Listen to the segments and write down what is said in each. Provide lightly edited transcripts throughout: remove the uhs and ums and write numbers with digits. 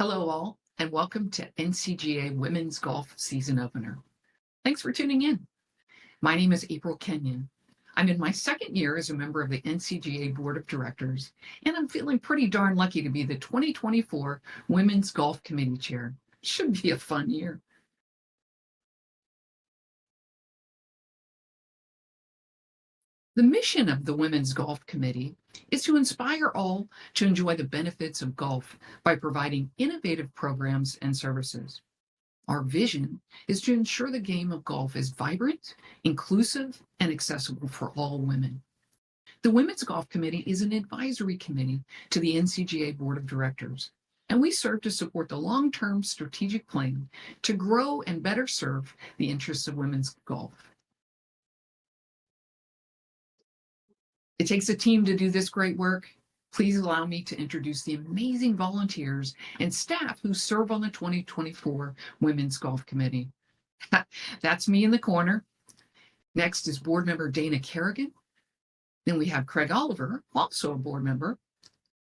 Hello all, and welcome to NCGA Women's Golf Season Opener. Thanks for tuning in. My name is April Kenyon. I'm in my second year as a member of the NCGA Board of Directors, and I'm feeling pretty darn lucky to be the 2024 Women's Golf Committee Chair. Should be a fun year. The mission of the Women's Golf Committee is to inspire all to enjoy the benefits of golf by providing innovative programs and services. Our vision is to ensure the game of golf is vibrant, inclusive, and accessible for all women. The Women's Golf Committee is an advisory committee to the NCGA Board of Directors, and we serve to support the long-term strategic plan to grow and better serve the interests of women's golf. It takes a team to do this great work. Please allow me to introduce the amazing volunteers and staff who serve on the 2024 Women's Golf Committee. That's me in the corner. Next is board member Dana Carrigan. Then we have Craig Oliver, also a board member,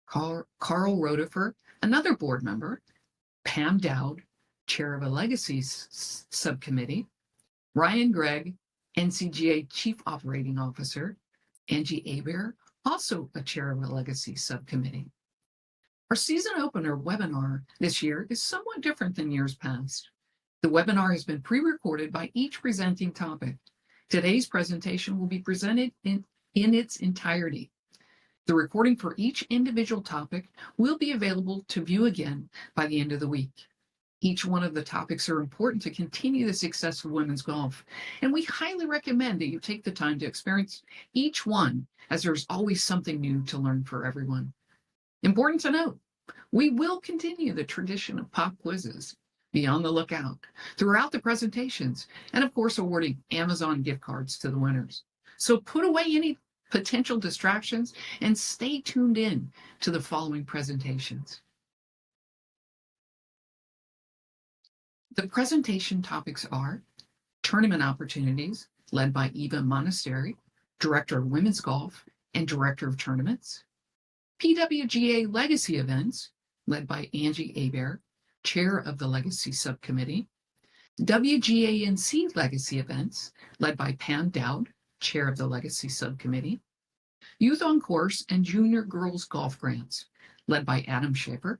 Carl Rodefer, another board member, Pam Dowd, chair of a legacy subcommittee, Ryan Gregg, NCGA Chief Operating Officer, Angie Hébert, also a chair of a legacy subcommittee. Our season opener webinar this year is somewhat different than years past. The webinar has been pre-recorded by each presenting topic. Today's presentation will be presented in its entirety. The recording for each individual topic will be available to view again by the end of the week. Each one of the topics are important to continue the success of women's golf, and we highly recommend that you take the time to experience each one, as there's always something new to learn for everyone. Important to note, we will continue the tradition of pop quizzes. Be on the lookout throughout the presentations, and of course awarding Amazon gift cards to the winners. So put away any potential distractions and stay tuned in to the following presentations. The presentation topics are tournament opportunities, led by Eva Monisteri, Director of Women's Golf and Director of Tournaments. PWGA Legacy Events, led by Angie Hébert, Chair of the Legacy Subcommittee. WGANC Legacy Events, led by Pam Dowd, Chair of the Legacy Subcommittee. Youth on Course and Junior Girls Golf Grants, led by Adam Schafer.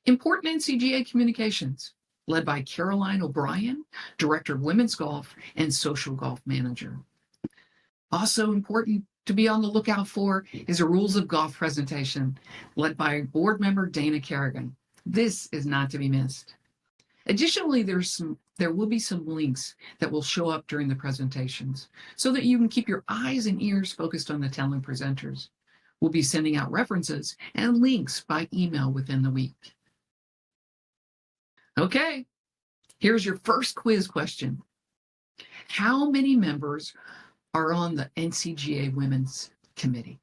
Important NCGA Communications, led by Caroline O'Brien, Director of Women's Golf and Social Golf Manager. Also important to be on the lookout for is a Rules of Golf presentation, led by board member Dana Carrigan. This is not to be missed. Additionally, there will be some links that will show up during the presentations so that you can keep your eyes and ears focused on the telling presenters. We'll be sending out references and links by email within the week. Okay, here's your first quiz question. How many members are on the NCGA Women's Committee?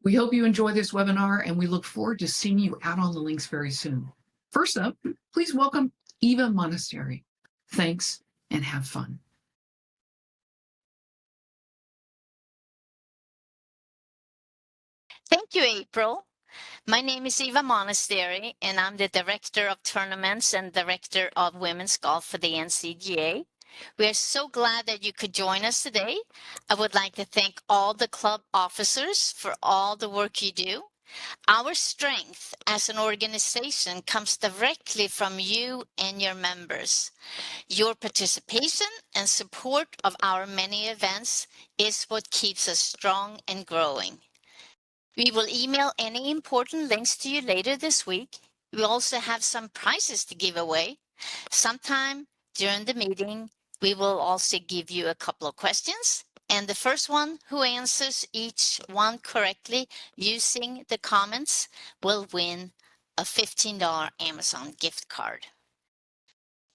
We hope you enjoy this webinar, and we look forward to seeing you out on the links very soon. First up, please welcome Eva Monisteri. Thanks, and have fun. Thank you, April. My name is Eva Monisteri, and I'm the Director of Tournaments and Director of Women's Golf for the NCGA. We are so glad that you could join us today. I would like to thank all the club officers for all the work you do. Our strength as an organization comes directly from you and your members. Your participation and support of our many events is what keeps us strong and growing. We will email any important links to you later this week. We also have some prizes to give away. Sometime during the meeting, we will also give you a couple of questions. And the first one who answers each one correctly using the comments will win a $15 Amazon gift card.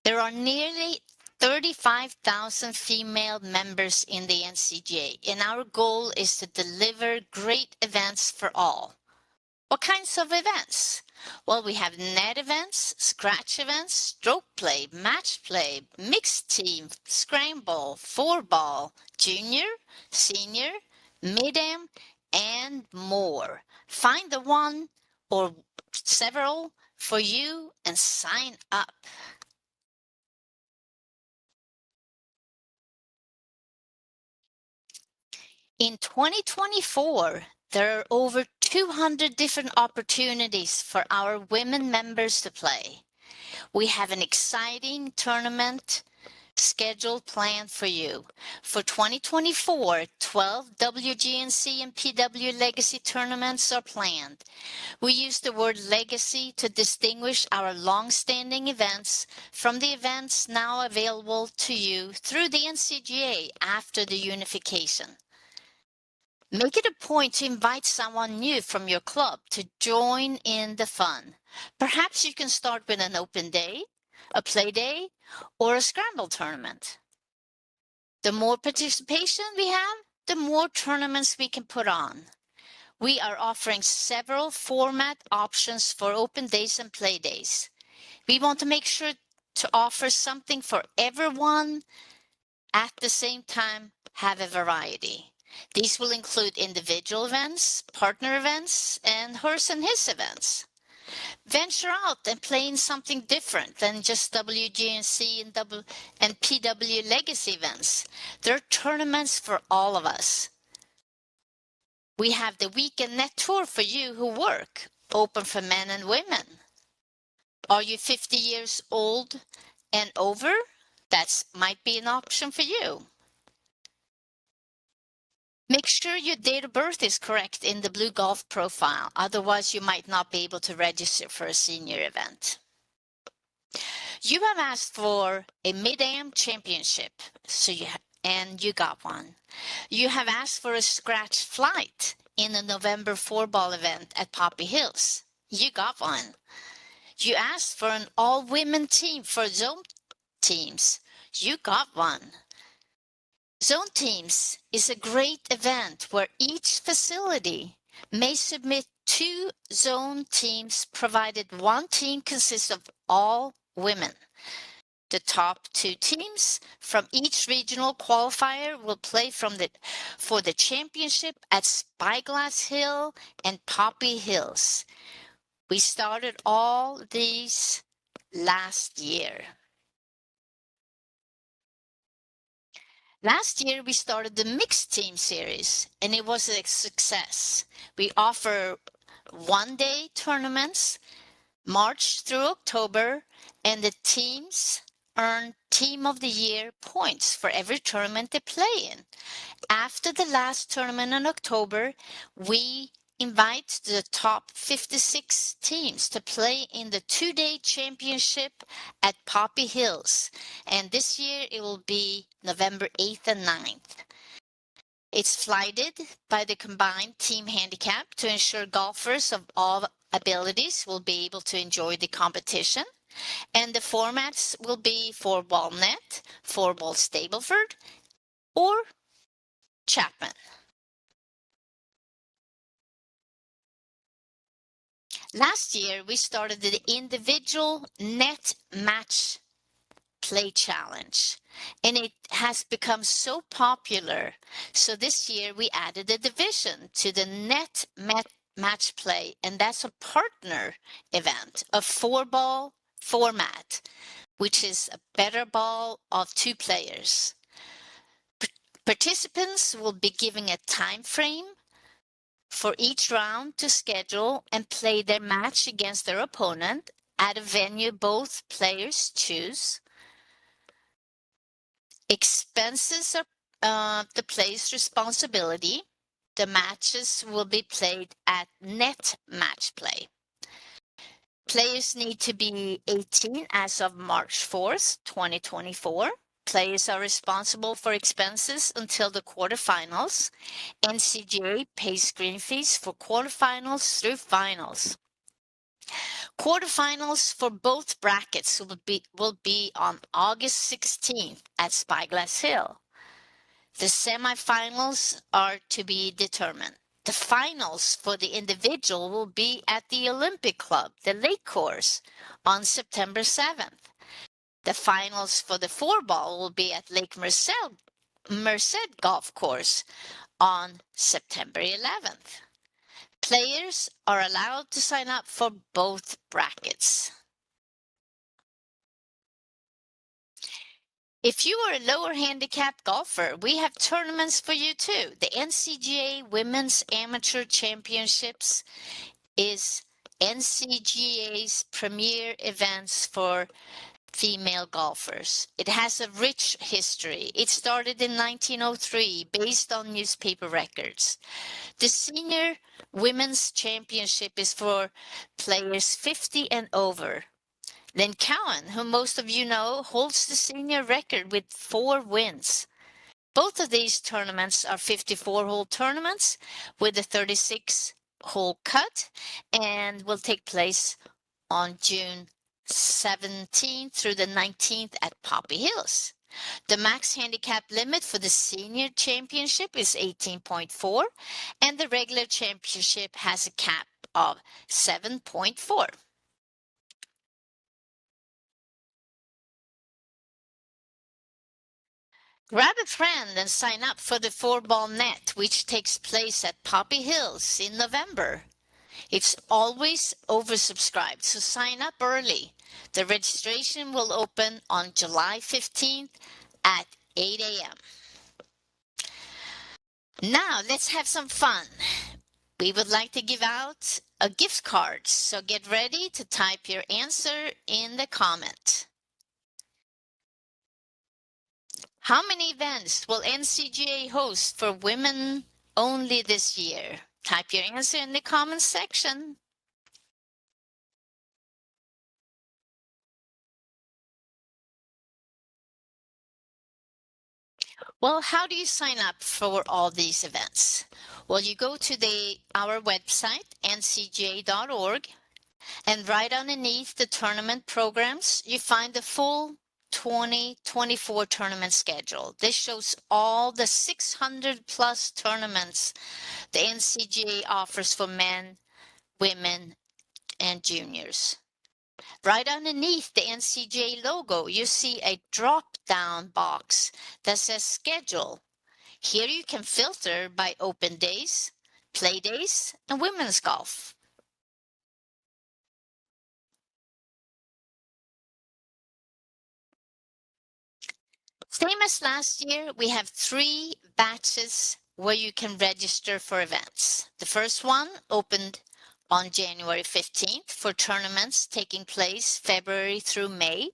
There are nearly 35,000 female members in the NCGA, and our goal is to deliver great events for all. What kinds of events? Well, we have net events, scratch events, stroke play, match play, mixed team, scramble, 4-ball, junior, senior, mid-am, and more. Find the one or several for you and sign up. In 2024, there are over 200 different opportunities for our women members to play. We have an exciting tournament schedule planned for you. For 2024, 12 WGNC and PW Legacy tournaments are planned. We use the word legacy to distinguish our long-standing events from the events now available to you through the NCGA after the unification. Make it a point to invite someone new from your club to join in the fun. Perhaps you can start with an open day, a play day, or a scramble tournament. The more participation we have, the more tournaments we can put on. We are offering several format options for open days and play days. We want to make sure to offer something for everyone at the same time, have a variety. These will include individual events, partner events, and hers and his events. Venture out and play in something different than just WGNC and PW Legacy events. There are tournaments for all of us. We have the Weekend Net Tour for you who work, open for men and women. Are you 50 years old and over? That might be an option for you. Make sure your date of birth is correct in the Blue Golf profile. Otherwise, you might not be able to register for a senior event. You have asked for a Mid-Am championship, and you got one. You have asked for a scratch flight in the November 4-ball event at Poppy Hills. You got one. You asked for an all-women team for zone teams. You got one. Zone Teams is a great event where each facility may submit 2 zone teams provided one team consists of all women. The top 2 teams from each regional qualifier will play for the championship at Spyglass Hill and Poppy Hills. We started all these last year. Last year, we started the mixed team series, and it was a success. We offer one-day tournaments, March through October, and the teams earn Team of the Year points for every tournament they play in. After the last tournament in October, we invite the top 56 teams to play in the 2-day championship at Poppy Hills. And this year it will be November 8th and 9th. It's flighted by the combined team handicap to ensure golfers of all abilities will be able to enjoy the competition. And the formats will be 4-ball net, 4-ball Stableford, or Chapman. Last year, we started the individual net match play challenge, and it has become so popular. So this year, we added a division to the net match play, and that's a partner event, a 4-ball format, which is a better ball of 2 players. Participants will be given a time frame for each round to schedule and play their match against their opponent at a venue both players choose. Expenses are the player's responsibility. The matches will be played at net match play. Players need to be 18 as of March 4th, 2024. Players are responsible for expenses until the quarterfinals. NCGA pays green fees for quarterfinals through finals. Quarterfinals for both brackets will be on August 16th at Spyglass Hill. The semifinals are to be determined. The finals for the individual will be at the Olympic Club, the Lake Course, on September 7th. The finals for the 4-ball will be at Lake Merced Golf Course on September 11th. Players are allowed to sign up for both brackets. If you are a lower handicap golfer, we have tournaments for you too. The NCGA Women's Amateur Championships is NCGA's premier events for female golfers. It has a rich history. It started in 1903 based on newspaper records. The Senior Women's Championship is for players 50 and over. Then Cowan, who most of you know, holds the senior record with 4 wins. Both of these tournaments are 54-hole tournaments with a 36-hole cut and will take place on June 17th through the 19th at Poppy Hills. The max handicap limit for the senior championship is 18.4, and the regular championship has a cap of 7.4. Grab a friend and sign up for the 4-ball net, which takes place at Poppy Hills in November. It's always oversubscribed, so sign up early. The registration will open on July 15th at 8 a.m. Now let's have some fun. We would like to give out a gift card, so get ready to type your answer in the comment. How many events will NCGA host for women only this year? Type your answer in the comments section. Well, how do you sign up for all these events? Well, you go to our website, ncga.org, and right underneath the tournament programs, you find the full 2024 tournament schedule. This shows all the 600 plus tournaments the NCGA offers for men, women, and juniors. Right underneath the NCGA logo, you see a drop-down box that says schedule. Here you can filter by open days, play days, and women's golf. Same as last year, we have 3 batches where you can register for events. The first one opened on January 15th for tournaments taking place February through May.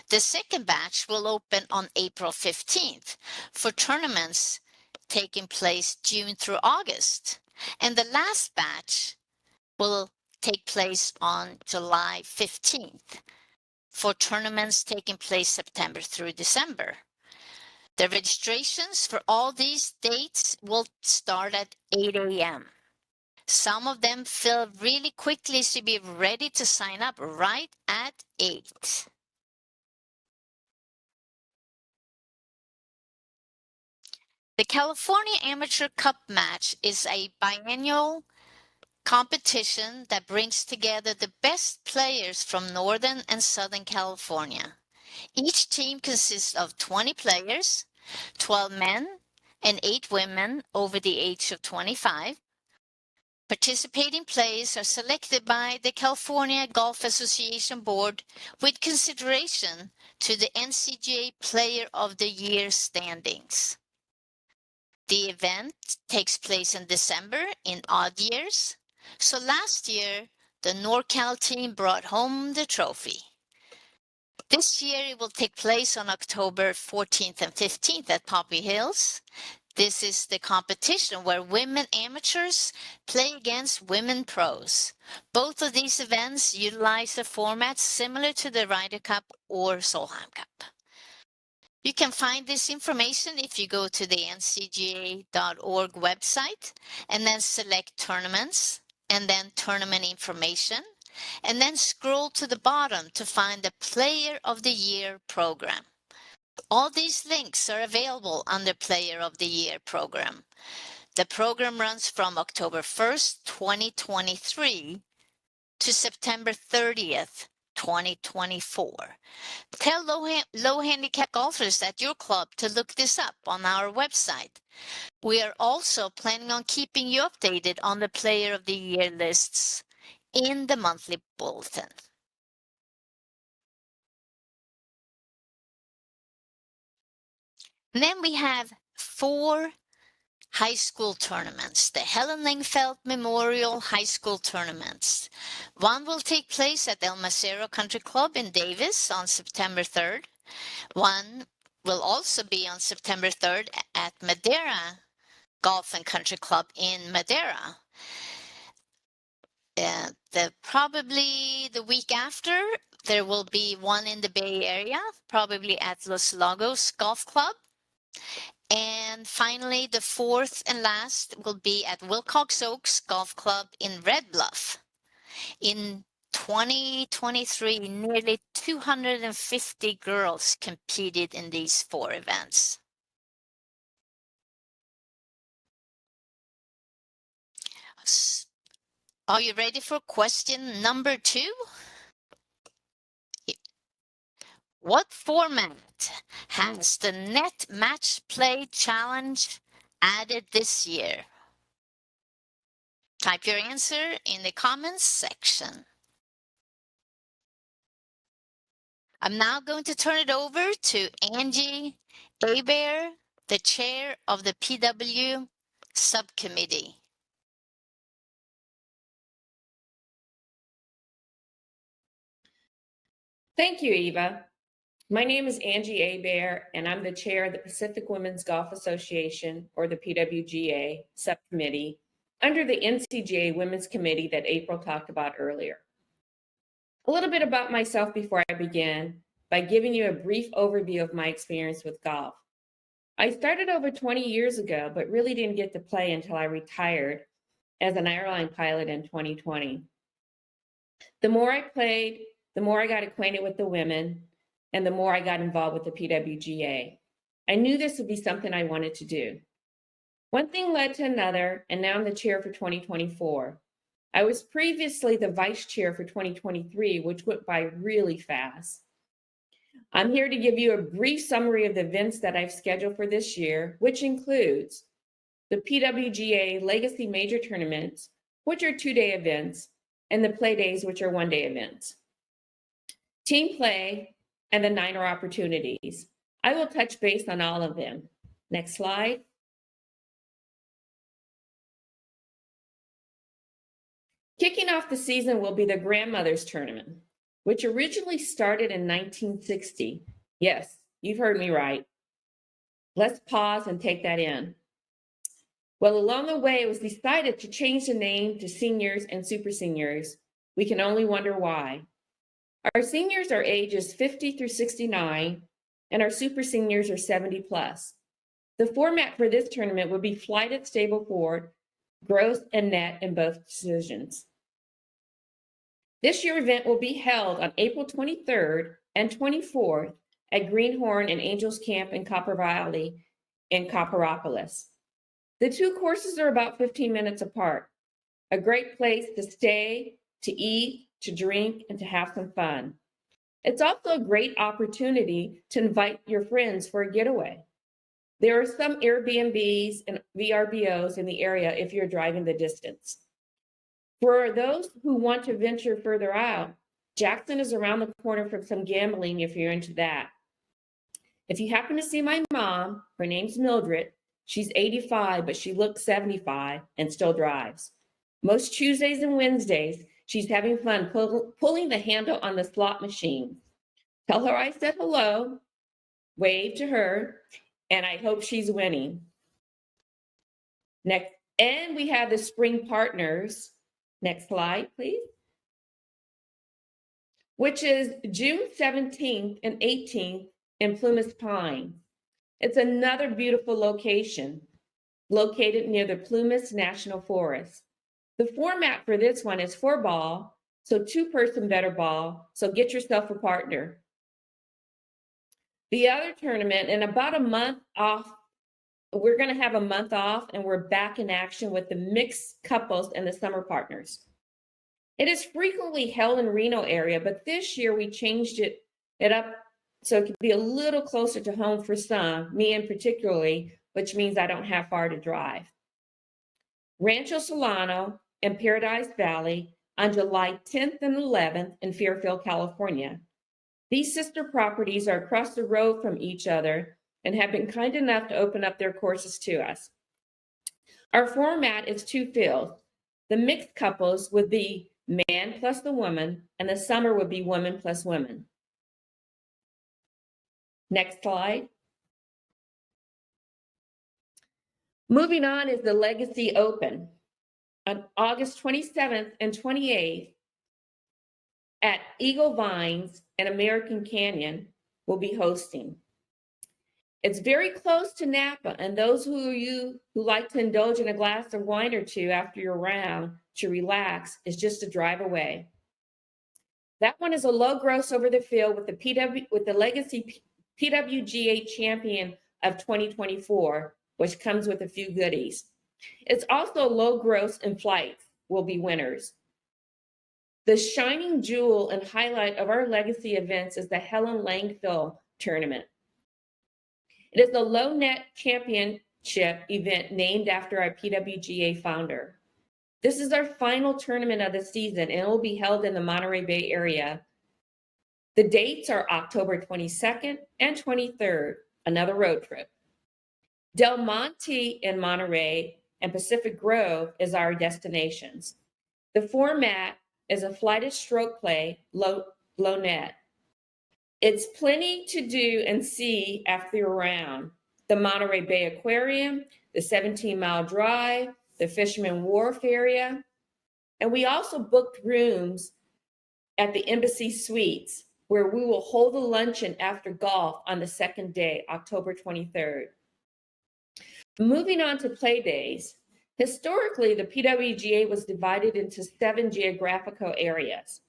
The second batch will open on April 15th for tournaments taking place June through August. And the last batch will take place on July 15th for tournaments taking place September through December. The registrations for all these dates will start at 8 a.m. Some of them fill really quickly, so be ready to sign up right at 8. The California Amateur Cup Match is a biennial competition that brings together the best players from Northern and Southern California. Each team consists of 20 players, 12 men and 8 women over the age of 25. Participating players are selected by the California Golf Association Board with consideration to the NCGA Player of the Year standings. The event takes place in December in odd years. So last year, the NorCal team brought home the trophy. This year, it will take place on October 14th and 15th at Poppy Hills. This is the competition where women amateurs play against women pros. Both of these events utilize a format similar to the Ryder Cup or Solheim Cup. You can find this information if you go to the ncga.org website and then select tournaments and then tournament information, and then scroll to the bottom to find the Player of the Year program. All these links are available under Player of the Year program. The program runs from October 1st, 2023 to September 30th, 2024. Tell low handicap golfers at your club to look this up on our website. We are also planning on keeping you updated on the Player of the Year lists in the monthly bulletin. And then we have 4 high school tournaments, the Helen Langfeld Memorial High School Tournaments. One will take place at El Macero Country Club in Davis on September 3rd. One will also be on September 3rd at Madeira Golf and Country Club in Madeira. Probably the week after, there will be one in the Bay Area, probably at Los Lagos Golf Club. And finally, the 4th and last will be at Wilcox Oaks Golf Club in Red Bluff. In 2023, nearly 250 girls competed in these 4 events. Are you ready for question number 2? What format has the Net Match Play Challenge added this year? Type your answer in the comments section. I'm now going to turn it over to Angie Hébert, the chair of the PW subcommittee. Thank you, Eva. My name is Angie Hébert, and I'm the chair of the Pacific Women's Golf Association, or the PWGA, subcommittee under the NCGA Women's Committee that April talked about earlier. A little bit about myself before I begin by giving you a brief overview of my experience with golf. I started over 20 years ago, but really didn't get to play until I retired as an airline pilot in 2020. The more I played, the more I got acquainted with the women, and the more I got involved with the PWGA. I knew this would be something I wanted to do. One thing led to another, and now I'm the chair for 2024. I was previously the vice chair for 2023, which went by really fast. I'm here to give you a brief summary of the events that I've scheduled for this year, which includes the PWGA Legacy Major Tournaments, which are 2-day events, and the Play Days, which are 1-day events. Team play and the Niner opportunities. I will touch base on all of them. Next slide. Kicking off the season will be the Grandmothers Tournament, which originally started in 1960. Yes, you've heard me right. Let's pause and take that in. Well, along the way, it was decided to change the name to Seniors and Super Seniors. We can only wonder why. Our seniors are ages 50 through 69, and our super seniors are 70 plus. The format for this tournament would be flight at stable forward, gross and net in both decisions. This year event will be held on April 23rd and 24th at Greenhorn and Angels Camp in Copper Valley in Copperopolis. The 2 courses are about 15 minutes apart. A great place to stay, to eat, to drink, and to have some fun. It's also a great opportunity to invite your friends for a getaway. There are some Airbnbs and VRBOs in the area if you're driving the distance. For those who want to venture further out, Jackson is around the corner from some gambling if you're into that. If you happen to see my mom, her name's Mildred, she's 85, but she looks 75 and still drives. Most Tuesdays and Wednesdays, she's having fun pulling the handle on the slot machine. Tell her I said hello, wave to her, and I hope she's winning. Next, and we have the Spring Partners. Next slide, please. Which is June 17th and 18th in Plumas Pine. It's another beautiful location located near the Plumas National Forest. The format for this one is 4-ball, so 2-person better ball, so get yourself a partner. The other tournament, in about a month off, we're going to have a month off, and we're back in action with the mixed couples and the summer partners. It is frequently held in Reno area, but this year we changed it up so it could be a little closer to home for some, me in particularly, which means I don't have far to drive. Rancho Solano and Paradise Valley on July 10th and 11th in Fairfield, California. These sister properties are across the road from each other and have been kind enough to open up their courses to us. Our format is 2 fields. The mixed couples would be man plus the woman, and the summer would be woman plus women. Next slide. Moving on is the Legacy Open. On August 27th and 28th at Eagle Vines and American Canyon will be hosting. It's very close to Napa, and those who like to indulge in a glass of wine or two after your round to relax is just a drive away. That one is a low gross over the field with the Legacy PWGA champion of 2024, which comes with a few goodies. It's also low gross and flights will be winners. The shining jewel and highlight of our Legacy events is the Helen Langfield tournament. It is a low net championship event named after our PWGA founder. This is our final tournament of the season, and it will be held in the Monterey Bay area. The dates are October 22nd and 23rd, another road trip. Del Monte in Monterey and Pacific Grove is our destinations. The format is a flighted stroke play, low net. It's plenty to do and see after you're around. The Monterey Bay Aquarium, the 17-mile drive, the Fisherman Wharf area. And we also booked rooms at the Embassy Suites, where we will hold a luncheon after golf on the second day, October 23rd. Moving on to play days. Historically, the PWGA was divided into 7 geographical areas,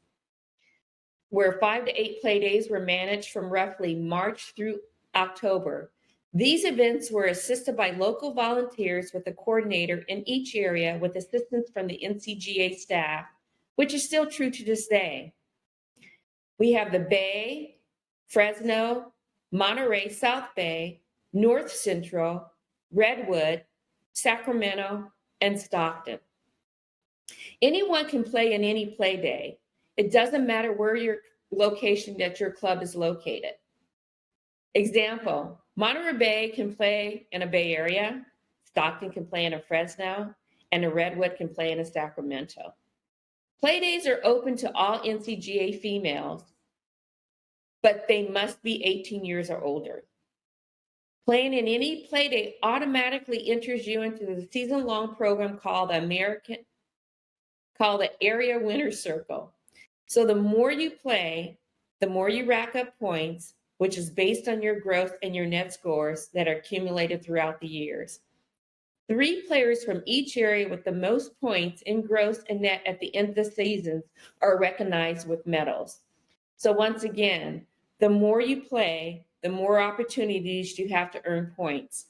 where 5 to 8 play days were managed from roughly March through October. These events were assisted by local volunteers with a coordinator in each area with assistance from the NCGA staff, which is still true to this day. We have the Bay, Fresno, Monterey South Bay, North Central, Redwood, Sacramento, and Stockton. Anyone can play in any play day. It doesn't matter where your location that your club is located. Example, Monterey Bay can play in a Bay Area, Stockton can play in a Fresno, and a Redwood can play in a Sacramento. Play days are open to all NCGA females, but they must be 18 years or older. Playing in any play day automatically enters you into the season-long program called the Area Winner's Circle. So the more you play, the more you rack up points, which is based on your growth and your net scores that are accumulated throughout the years. 3 players from each area with the most points in gross and net at the end of the seasons are recognized with medals. So once again, the more you play, the more opportunities you have to earn points.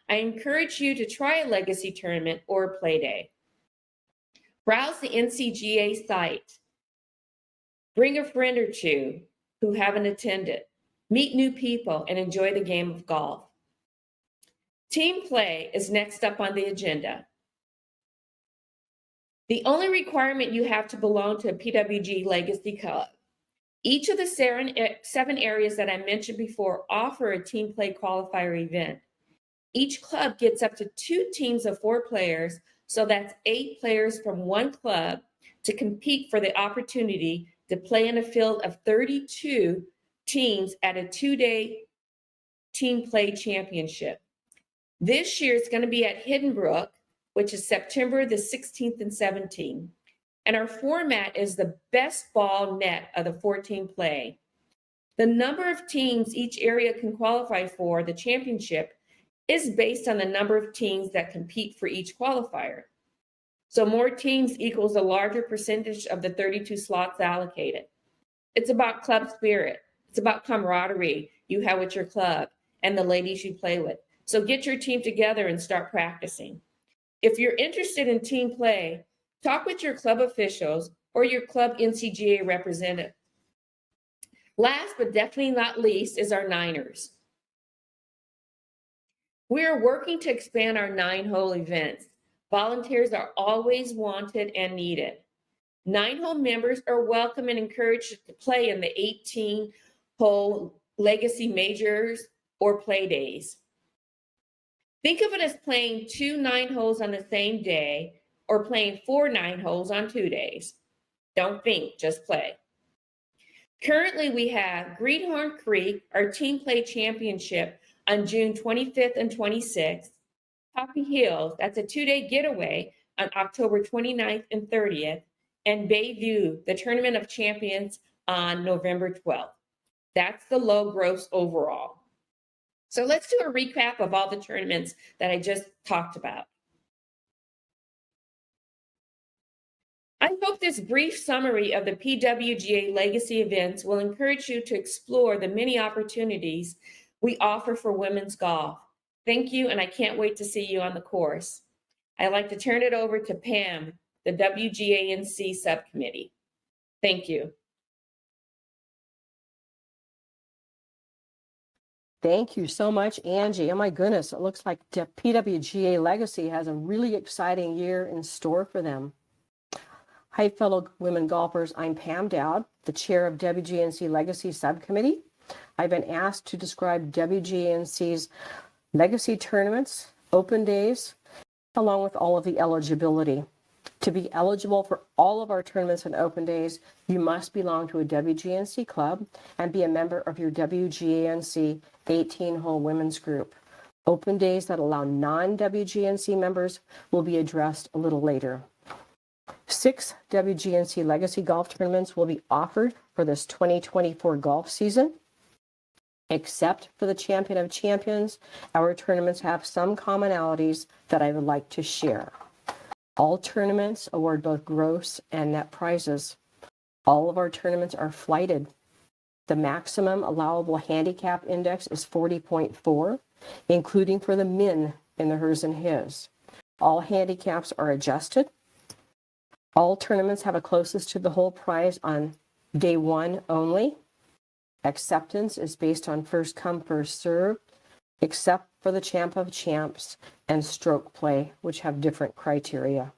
I encourage you to try a Legacy tournament or a play day. Browse the NCGA site. Bring a friend or two who haven't attended. Meet new people and enjoy the game of golf. Team play is next up on the agenda. The only requirement you have to belong to a PWG Legacy Club. Each of the 7 areas that I mentioned before offer a team play qualifier event. Each club gets up to 2 teams of 4 players, so that's 8 players from one club to compete for the opportunity to play in a field of 32 teams at a 2-day team play championship. This year it's going to be at Hidden Brook, which is September the 16th and 17th. And our format is the best ball net of the 14 play. The number of teams each area can qualify for the championship is based on the number of teams that compete for each qualifier. So more teams equals a larger percentage of the 32 slots allocated. It's about club spirit. It's about camaraderie you have with your club and the ladies you play with. So get your team together and start practicing. If you're interested in team play, talk with your club officials or your club NCGA representative. Last but definitely not least is our Niners. We are working to expand our 9-hole events. Volunteers are always wanted and needed. 9-hole members are welcome and encouraged to play in the 18-hole legacy majors or play days. Think of it as playing 2 9-holes on the same day or playing 4 9-holes on 2 days. Don't think, just play. Currently, we have Greenhorn Creek, our team play championship on June 25th and 26th. Poppy Hills, that's a 2-day getaway on October 29th and 30th. And Bayview, the Tournament of Champions on November 12th. That's the low gross overall. So let's do a recap of all the tournaments that I just talked about. I hope this brief summary of the PWGA legacy events will encourage you to explore the many opportunities we offer for women's golf. Thank you, and I can't wait to see you on the course. I'd like to turn it over to Pam, the WGANC subcommittee. Thank you. Thank you so much, Angie. Oh my goodness, it looks like the PWGA Legacy has a really exciting year in store for them. Hi, fellow women golfers. I'm Pam Dowd, the chair of WGANC Legacy Subcommittee. I've been asked to describe WGANC's legacy tournaments, open days, along with all of the eligibility. To be eligible for all of our tournaments and open days, you must belong to a WGANC club and be a member of your WGANC 18-hole women's group. Open days that allow non-WGANC members will be addressed a little later. 6 WGANC Legacy golf tournaments will be offered for this 2024 golf season. Except for the Champion of Champions, our tournaments have some commonalities that I would like to share. All tournaments award both gross and net prizes. All of our tournaments are flighted. The maximum allowable handicap index is 40.4, including for the min in the hers and his. All handicaps are adjusted. All tournaments have a closest to the hole prize on day 1 only. Acceptance is based on first come, first serve, except for the Champ of Champs and stroke play, which have different criteria.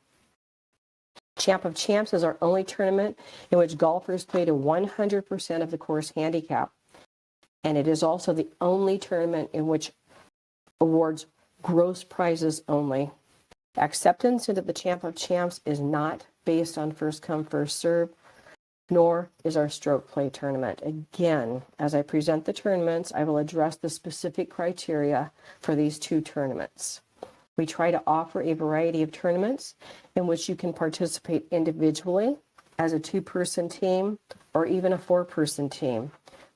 Champ of Champs is our only tournament in which golfers play to 100% of the course handicap. And it is also the only tournament in which awards gross prizes only. Acceptance into the Champ of Champs is not based on first come, first serve, nor is our stroke play tournament. Again, as I present the tournaments, I will address the specific criteria for these 2 tournaments. We try to offer a variety of tournaments in which you can participate individually as a 2-person team or even a 4-person team.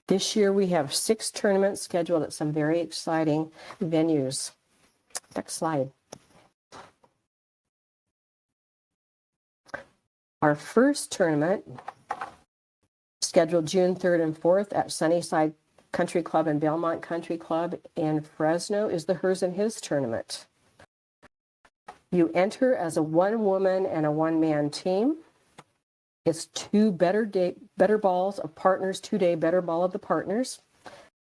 This year we have 6 tournaments scheduled at some very exciting venues. Next slide. Our first tournament, scheduled June 3rd and 4th at Sunnyside Country Club and Belmont Country Club in Fresno, is the Hers and His tournament. You enter as a 1-woman and a 1-man team. It's 2 better balls of partners, 2-day better ball of the partners.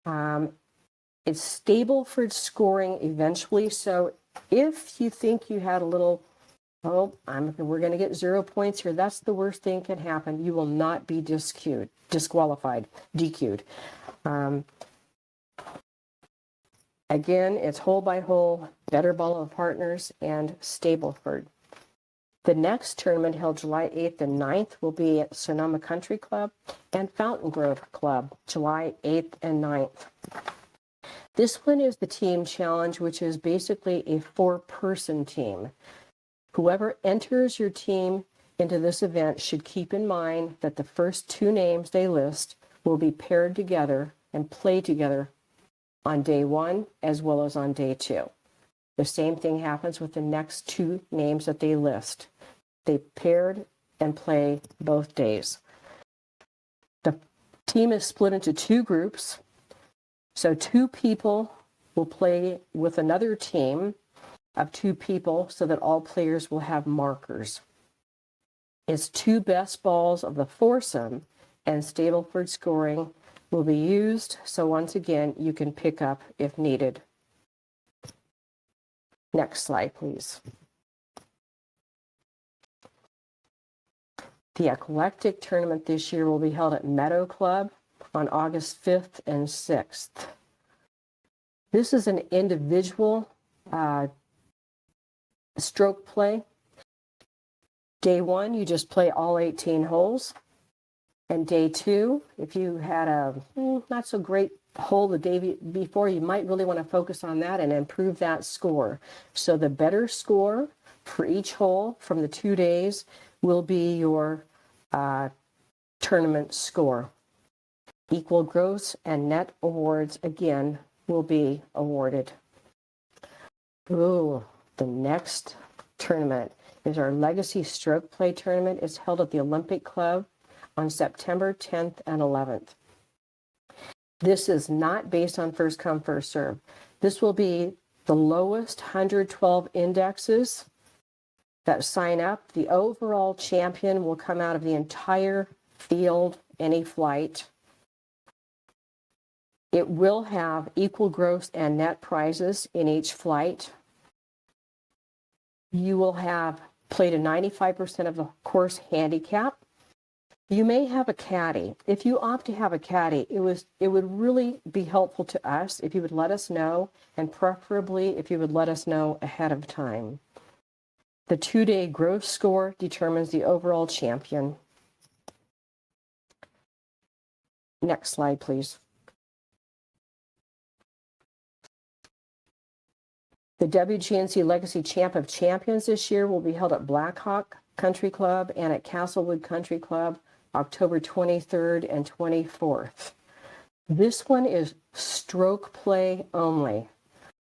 It's stable for scoring eventually. So if you think you had a little, we're going to get 0 points here, that's the worst thing can happen. You will not be disqualified, DQ'd. Again, it's hole by hole, better ball of partners, and Stableford. The next tournament, held July 8th and 9th, will be at Sonoma Country Club and Fountain Grove Club, July 8th and 9th. This one is the team challenge, which is basically a 4-person team. Whoever enters your team into this event should keep in mind that the first 2 names they list will be paired together and play together on day 1 as well as on day 2. The same thing happens with the next 2 names that they list. They paired and play both days. The team is split into 2 groups. So 2 people will play with another team of 2 people so that all players will have markers. Its 2 best balls of the foursome and Stableford scoring will be used. So once again, you can pick up if needed. Next slide, please. The eclectic tournament this year will be held at Meadow Club on August 5th and 6th. This is an individual stroke play. Day 1, you just play all 18 holes. And day 2, if you had a not so great hole the day before, you might really want to focus on that and improve that score. So the better score for each hole from the 2 days will be your tournament score. Equal gross and net awards, again, will be awarded. Ooh, the next tournament is our Legacy Stroke Play Tournament. It's held at the Olympic Club on September 10th and 11th. This is not based on first come, first serve. This will be the lowest 112 indexes that sign up. The overall champion will come out of the entire field, any flight. It will have equal gross and net prizes in each flight. You will have played a 95% of the course handicap. You may have a caddy. If you opt to have a caddy, it would really be helpful to us if you would let us know, and preferably if you would let us know ahead of time. The 2-day gross score determines the overall champion. Next slide, please. The WGNC Legacy Champ of Champions this year will be held at Blackhawk Country Club and at Castlewood Country Club, October 23rd and 24th. This one is stroke play only.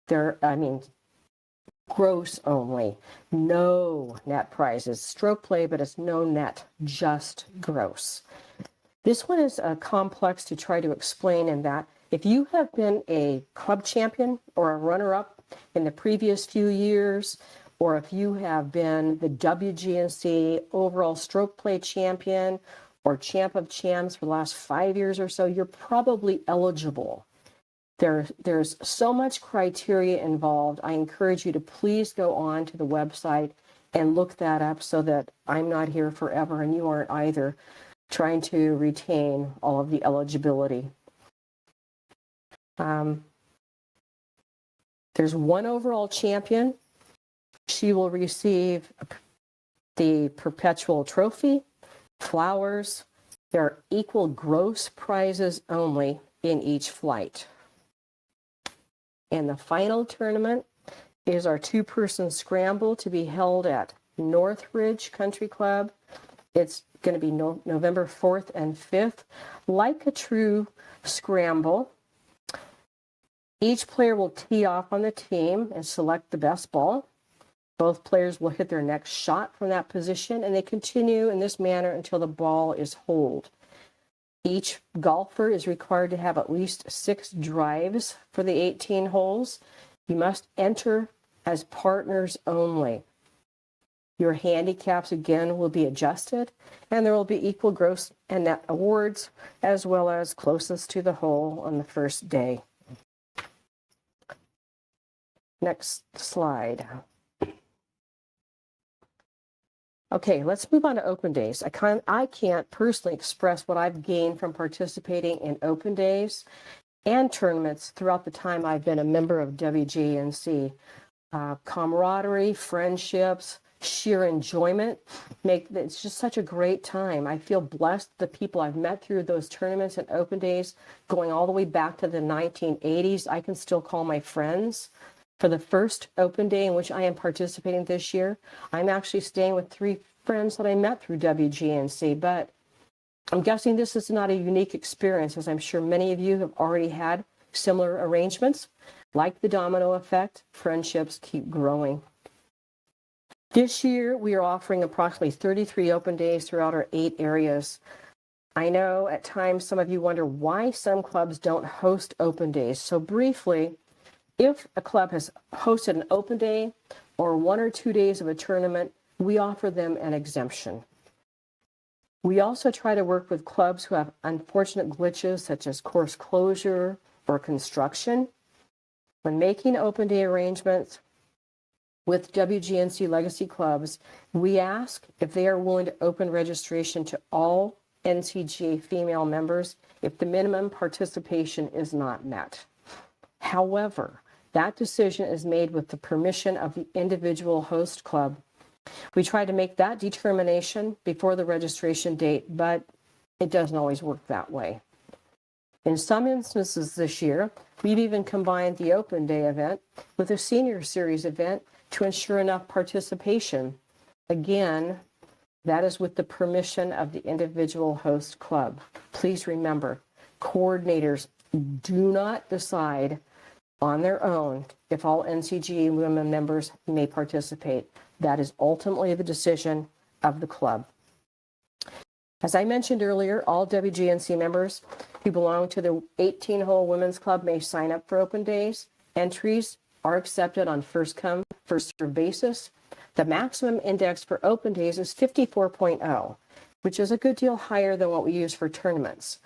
Gross only. No net prizes. Stroke play, but it's no net, just gross. This one is complex to try to explain in that if you have been a club champion or a runner-up in the previous few years, or if you have been the WGNC overall stroke play champion or champ of champs for the last 5 years or so, you're probably eligible. There's so much criteria involved. I encourage you to please go on to the website and look that up so that I'm not here forever and you aren't either, trying to retain all of the eligibility. There's one overall champion. She will receive the perpetual trophy, flowers. There are equal gross prizes only in each flight. And the final tournament is our 2-person scramble to be held at Northridge Country Club. It's going to be November 4th and 5th. Like a true scramble, each player will tee off on the team and select the best ball. Both players will hit their next shot from that position, and they continue in this manner until the ball is holed. Each golfer is required to have at least 6 drives for the 18 holes. You must enter as partners only. Your handicaps, again, will be adjusted, and there will be equal gross and net awards, as well as closest to the hole on the first day. Next slide. Okay, let's move on to open days. I can't personally express what I've gained from participating in open days and tournaments throughout the time I've been a member of WGANC. Camaraderie, friendships, sheer enjoyment. It's just such a great time. I feel blessed the people I've met through those tournaments and open days, going all the way back to the 1980s. I can still call my friends. For the first open day in which I am participating this year, I'm actually staying with 3 friends that I met through WGNC, but I'm guessing this is not a unique experience, as I'm sure many of you have already had similar arrangements. Like the domino effect, friendships keep growing. This year, we are offering approximately 33 open days throughout our 8 areas. I know at times some of you wonder why some clubs don't host open days. So briefly, if a club has hosted an open day or 1 or 2 days of a tournament, we offer them an exemption. We also try to work with clubs who have unfortunate glitches such as course closure or construction. When making open day arrangements with WGNC Legacy clubs, we ask if they are willing to open registration to all NCGA female members if the minimum participation is not met. However, that decision is made with the permission of the individual host club. We try to make that determination before the registration date, but it doesn't always work that way. In some instances this year, we've even combined the open day event with a senior series event to ensure enough participation. Again, that is with the permission of the individual host club. Please remember, coordinators do not decide on their own if all NCGA women members may participate. That is ultimately the decision of the club. As I mentioned earlier, all WGNC members who belong to the 18-hole women's club may sign up for open days. Entries are accepted on first come, first served basis. The maximum index for open days is 54.0, which is a good deal higher than what we use for tournaments.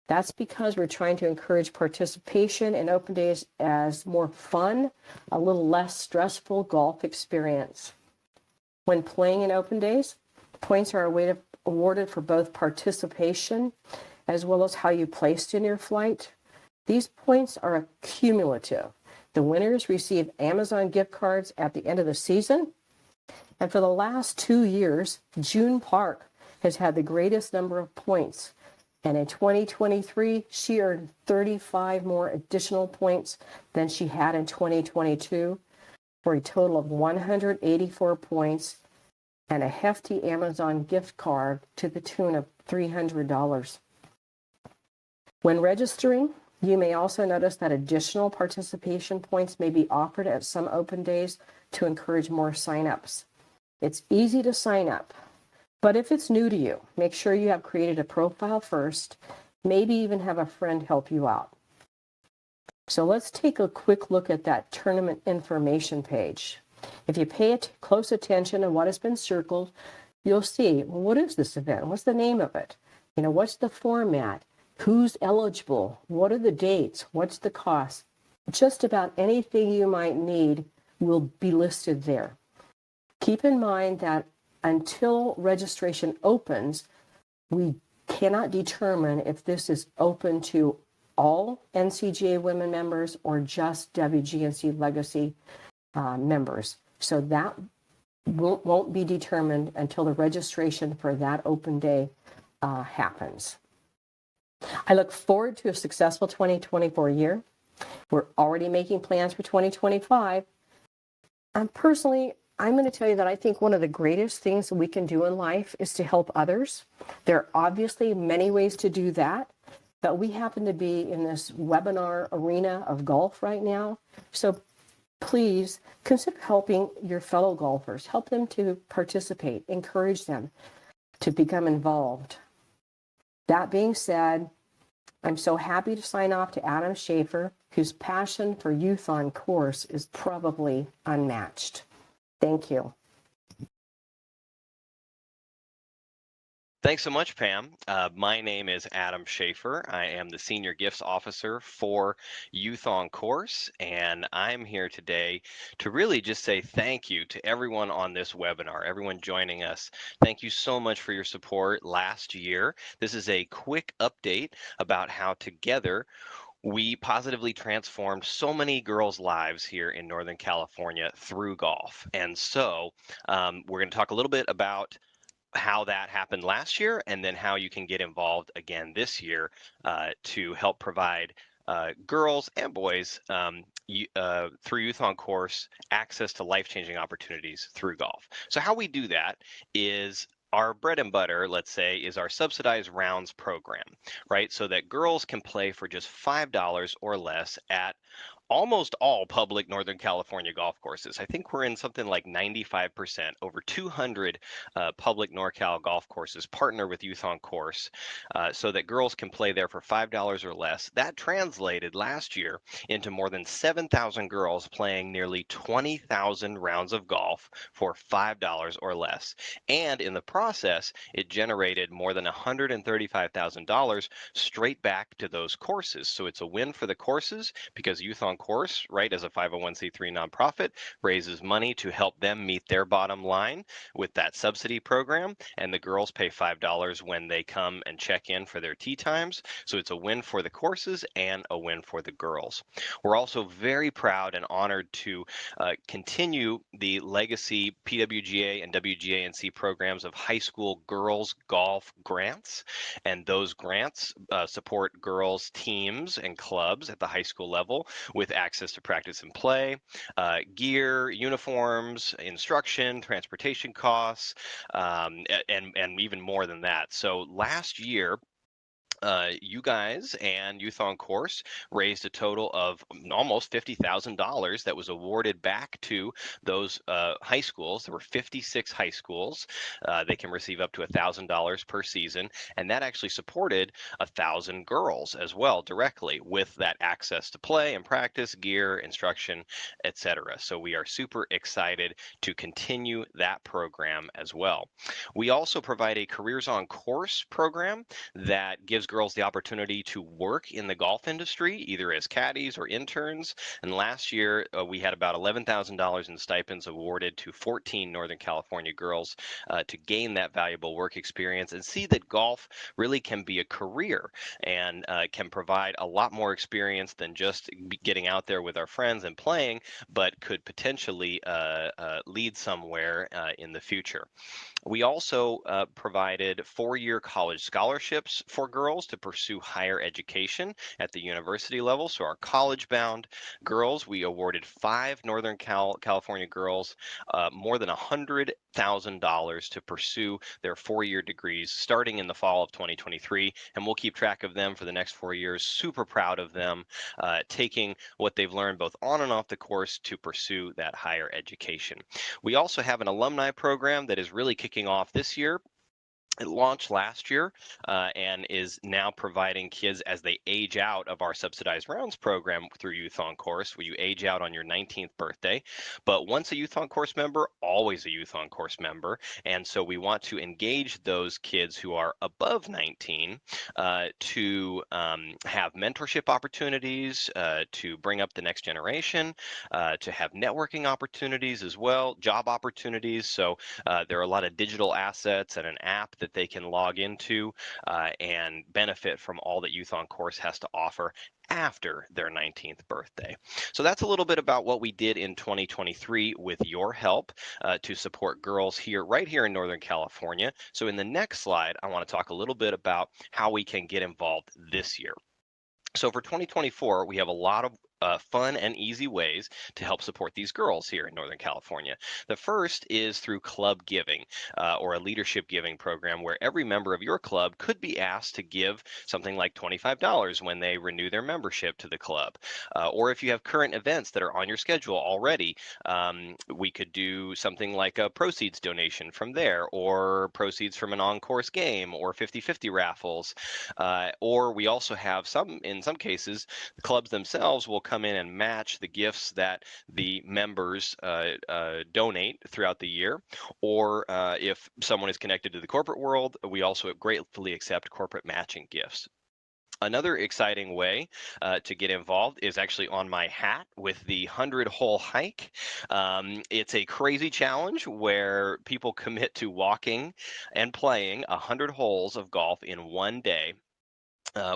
That's because we're trying to encourage participation in open days as more fun, a little less stressful golf experience. When playing in open days, points are awarded for both participation as well as how you placed in your flight. These points are cumulative. The winners receive Amazon gift cards at the end of the season. And for the last 2 years, June Park has had the greatest number of points. And in 2023, she earned 35 more additional points than she had in 2022, for a total of 184 points and a hefty Amazon gift card to the tune of $300. When registering, you may also notice that additional participation points may be offered at some open days to encourage more signups. It's easy to sign up, but if it's new to you, make sure you have created a profile first, maybe even have a friend help you out. So let's take a quick look at that tournament information page. If you pay close attention to what has been circled, you'll see, well, what is this event? What's the name of it? What's the format? Who's eligible? What are the dates? What's the cost? Just about anything you might need will be listed there. Keep in mind that until registration opens, we cannot determine if this is open to all NCGA women members or just WGNC Legacy members. So that won't be determined until the registration for that open day happens. I look forward to a successful 2024 year. We're already making plans for 2025. And personally, I'm going to tell you that I think one of the greatest things that we can do in life is to help others. There are obviously many ways to do that, but we happen to be in this webinar arena of golf right now. So please consider helping your fellow golfers. Help them to participate. Encourage them to become involved. That being said, I'm so happy to sign off to Adam Schafer, whose passion for youth on course is probably unmatched. Thank you. Thanks so much, Pam. My name is Adam Schafer. I am the Senior Gifts Officer for Youth on Course, and I'm here today to really just say thank you to everyone on this webinar, everyone joining us. Thank you so much for your support last year. This is a quick update about how together we positively transformed so many girls' lives here in Northern California through golf. And so we're going to talk a little bit about how that happened last year and then how you can get involved again this year to help provide girls and boys through Youth on Course access to life-changing opportunities through golf. So how we do that is our bread and butter, let's say, is our subsidized rounds program, right? So that girls can play for just $5 or less at almost all public Northern California golf courses. I think we're in something like 95%. Over 200 public NorCal golf courses partner with Youth on Course so that girls can play there for $5 or less. That translated last year into more than 7,000 girls playing nearly 20,000 rounds of golf for $5 or less. And in the process, it generated more than $135,000 straight back to those courses. So it's a win for the courses because Youth on Course, right, as a 501c3 nonprofit, raises money to help them meet their bottom line with that subsidy program. And the girls pay $5 when they come and check in for their tee times. So it's a win for the courses and a win for the girls. We're also very proud and honored to continue the legacy PWGA and WGANC programs of high school girls golf grants. And those grants support girls teams and clubs at the high school level with access to practice and play, gear, uniforms, instruction, transportation costs, and even more than that. So last year, you guys and Youth on Course raised a total of almost $50,000 that was awarded back to those high schools. There were 56 high schools. They can receive up to $1,000 per season, and that actually supported 1,000 girls as well directly with that access to play and practice, gear, instruction, etc. So we are super excited to continue that program as well. We also provide a Careers on Course program that gives girls the opportunity to work in the golf industry, either as caddies or interns. And last year, we had about $11,000 in stipends awarded to 14 Northern California girls to gain that valuable work experience and see that golf really can be a career and can provide a lot more experience than just getting out there with our friends and playing, but could potentially lead somewhere in the future. We also provided 4-year college scholarships for girls to pursue higher education at the university level. So our college-bound girls, we awarded 5 Northern California girls more than $100,000 to pursue their 4-year degrees starting in the fall of 2023. And we'll keep track of them for the next 4 years. Super proud of them taking what they've learned both on and off the course to pursue that higher education. We also have an alumni program that is really kicking off this year. It launched last year and is now providing kids as they age out of our subsidized rounds program through Youth on Course, where you age out on your 19th birthday. But once a Youth on Course member, always a Youth on Course member. And so we want to engage those kids who are above 19 to have mentorship opportunities, to bring up the next generation, to have networking opportunities as well, job opportunities. So there are a lot of digital assets and an app that they can log into and benefit from all that Youth on Course has to offer after their 19th birthday. So that's a little bit about what we did in 2023 with your help to support girls here, right here in Northern California. So in the next slide, I want to talk a little bit about how we can get involved this year. So for 2024, we have a lot of fun and easy ways to help support these girls here in Northern California. The first is through club giving or a leadership giving program where every member of your club could be asked to give something like $25 when they renew their membership to the club. Or if you have current events that are on your schedule already, we could do something like a proceeds donation from there, or proceeds from an on-course game, or 50-50 raffles. Or we also have in some cases, the clubs themselves will come in and match the gifts that the members donate throughout the year. Or if someone is connected to the corporate world, we also gratefully accept corporate matching gifts. Another exciting way to get involved is actually on my hat with the 100-hole hike. It's a crazy challenge where people commit to walking and playing 100 holes of golf in one day.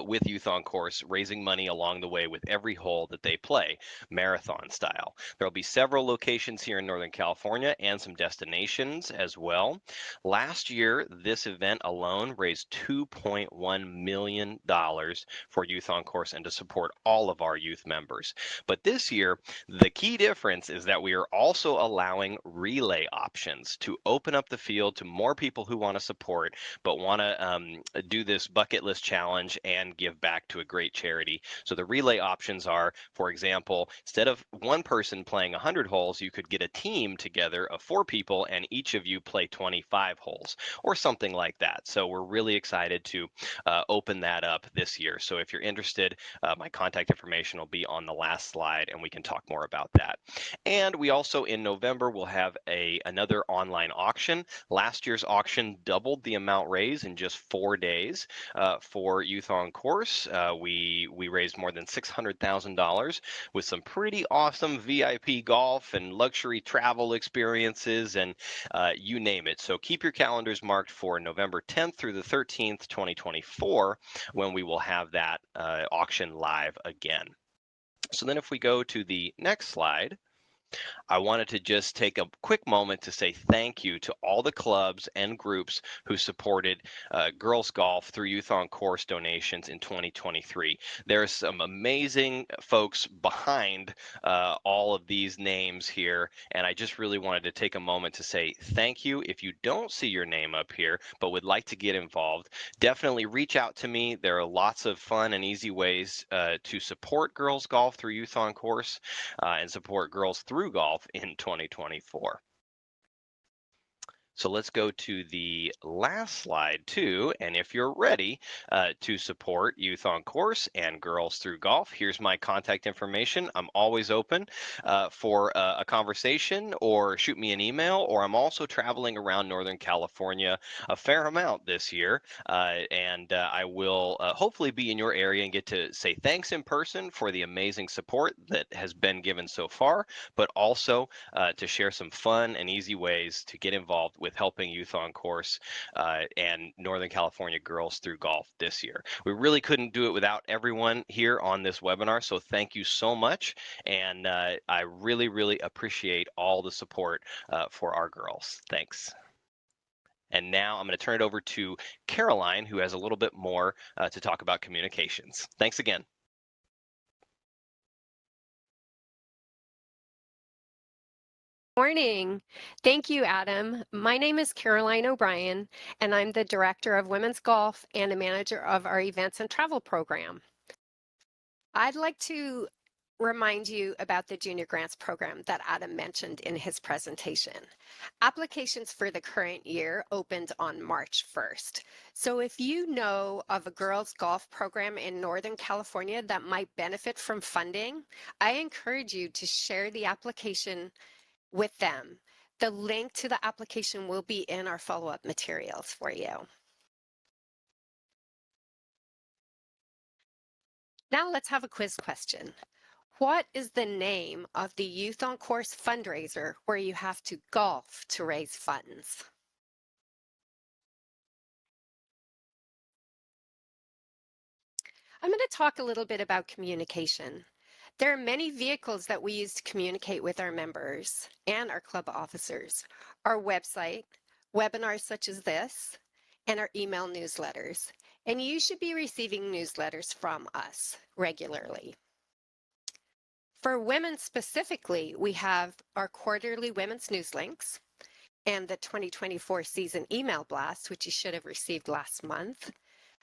With Youth on Course, raising money along the way with every hole that they play, marathon style. There will be several locations here in Northern California and some destinations as well. Last year, this event alone raised $2.1 million for Youth on Course and to support all of our youth members. But this year, the key difference is that we are also allowing relay options to open up the field to more people who want to support but want to do this bucket list challenge knowledge and give back to a great charity. So the relay options are, for example, instead of one person playing 100 holes, you could get a team together of 4 people and each of you play 25 holes or something like that. So we're really excited to open that up this year. So if you're interested, my contact information will be on the last slide and we can talk more about that. And we also in November will have another online auction. Last year's auction doubled the amount raised in just 4 days for Youth on Course. We raised more than $600,000 with some pretty awesome VIP golf and luxury travel experiences and you name it. So keep your calendars marked for November 10th through the 13th, 2024, when we will have that auction live again. So then if we go to the next slide, I wanted to just take a quick moment to say thank you to all the clubs and groups who supported girls golf through Youth on Course donations in 2023. There's some amazing folks behind all of these names here, and I just really wanted to take a moment to say thank you. If you don't see your name up here but would like to get involved, definitely reach out to me. There are lots of fun and easy ways to support girls golf through Youth on Course and support girls through golf in 2024. So let's go to the last slide too. And if you're ready to support Youth on Course and Girls Through Golf, here's my contact information. I'm always open for a conversation or shoot me an email, or I'm also traveling around Northern California a fair amount this year. And I will hopefully be in your area and get to say thanks in person for the amazing support that has been given so far, but also to share some fun and easy ways to get involved with helping Youth on Course and Northern California Girls Through Golf this year. We really couldn't do it without everyone here on this webinar, so thank you so much. And I really, really appreciate all the support for our girls. Thanks. And now I'm going to turn it over to Caroline, who has a little bit more to talk about communications. Thanks again. Morning. Thank you, Adam. My name is Caroline O'Brien, and I'm the Director of Women's Golf and a manager of our Events and Travel program. I'd like to remind you about the Junior Grants program that Adam mentioned in his presentation. Applications for the current year opened on March 1st. So if you know of a girls golf program in Northern California that might benefit from funding, I encourage you to share the application with them. The link to the application will be in our follow-up materials for you. Now let's have a quiz question. What is the name of the Youth on Course fundraiser where you have to golf to raise funds? I'm going to talk a little bit about communication. There are many vehicles that we use to communicate with our members and our club officers. Our website, webinars such as this, and our email newsletters. And you should be receiving newsletters from us regularly. For women specifically, we have our quarterly women's news links and the 2024 season email blast, which you should have received last month.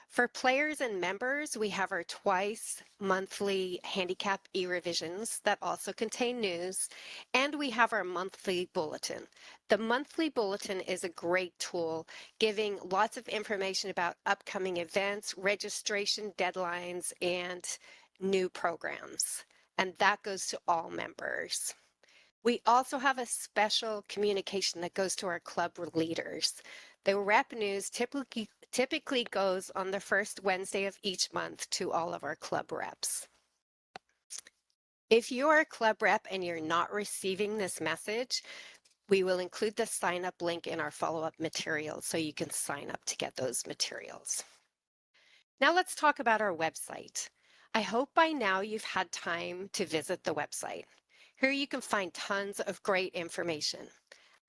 For players and members, we have our twice monthly handicap e-revisions that also contain news, and we have our monthly bulletin. The monthly bulletin is a great tool, giving lots of information about upcoming events, registration deadlines, and new programs. And that goes to all members. We also have a special communication that goes to our club leaders. The rep news typically goes on the first Wednesday of each month to all of our club reps. If you are a club rep and you're not receiving this message, we will include the sign up link in our follow-up materials so you can sign up to get those materials. Now let's talk about our website. I hope by now you've had time to visit the website. Here you can find tons of great information.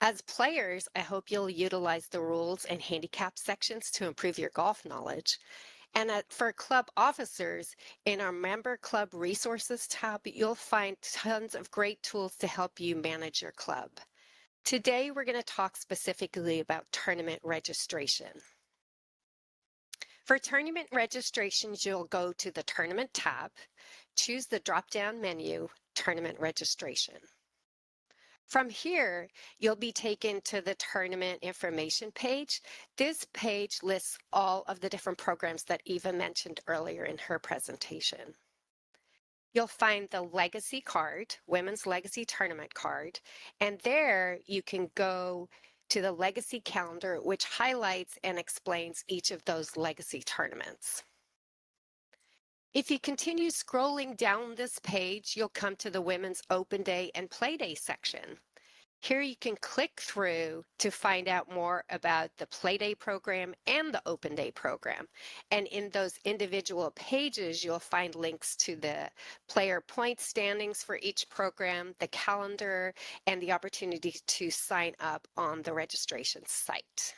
As players, I hope you'll utilize the rules and handicap sections to improve your golf knowledge. And for club officers, in our member club resources tab, you'll find tons of great tools to help you manage your club. Today, we're going to talk specifically about tournament registration. For tournament registrations, you'll go to the Tournament tab, choose the drop-down menu, Tournament Registration. From here, you'll be taken to the tournament information page. This page lists all of the different programs that Eva mentioned earlier in her presentation. You'll find the Legacy card, Women's Legacy Tournament card, and there you can go to the Legacy calendar, which highlights and explains each of those Legacy tournaments. If you continue scrolling down this page, you'll come to the Women's Open Day and Play Day section. Here you can click through to find out more about the Play Day program and the Open Day program. And in those individual pages, you'll find links to the player point standings for each program, the calendar, and the opportunity to sign up on the registration site.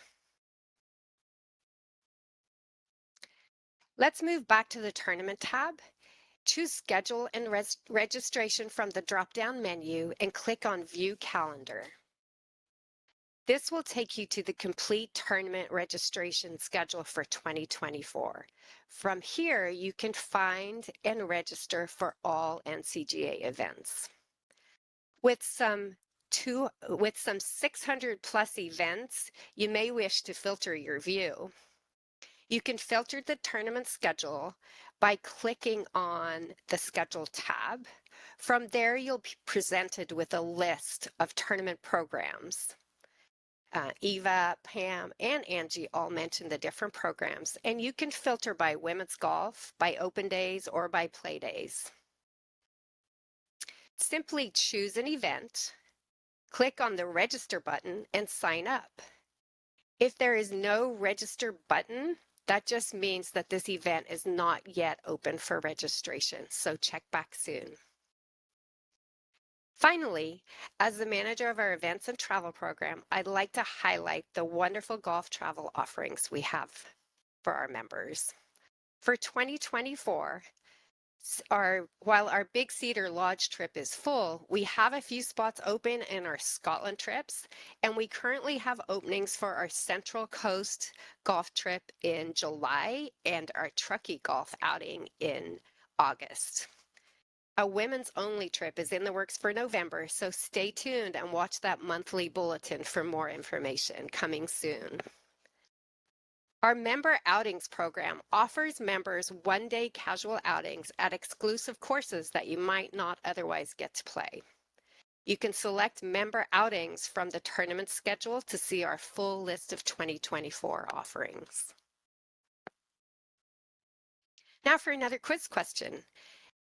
Let's move back to the Tournament tab. Choose Schedule and Registration from the drop-down menu and click on View Calendar. This will take you to the complete tournament registration schedule for 2024. From here, you can find and register for all NCGA events. With some 600 plus events, you may wish to filter your view. You can filter the tournament schedule by clicking on the Schedule tab. From there, you'll be presented with a list of tournament programs. Eva, Pam, and Angie all mentioned the different programs, and you can filter by women's golf, by open days, or by play days. Simply choose an event, click on the Register button, and sign up. If there is no Register button, that just means that this event is not yet open for registration, so check back soon. Finally, as the manager of our events and travel program, I'd like to highlight the wonderful golf travel offerings we have for our members. For 2024, while our Big Cedar Lodge trip is full, we have a few spots open in our Scotland trips, and we currently have openings for our Central Coast golf trip in July and our Truckee golf outing in August. A women's only trip is in the works for November, so stay tuned and watch that monthly bulletin for more information coming soon. Our member outings program offers members one-day casual outings at exclusive courses that you might not otherwise get to play. You can select member outings from the tournament schedule to see our full list of 2024 offerings. Now for another quiz question.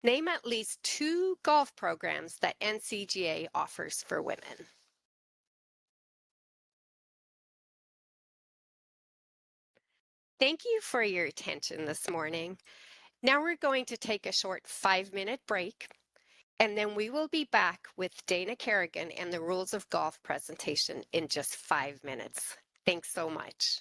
Name at least 2 golf programs that NCGA offers for women. Thank you for your attention this morning. Now we're going to take a short 5-minute break, and then we will be back with Dana Carrigan and the Rules of Golf presentation in just 5 minutes. Thanks so much.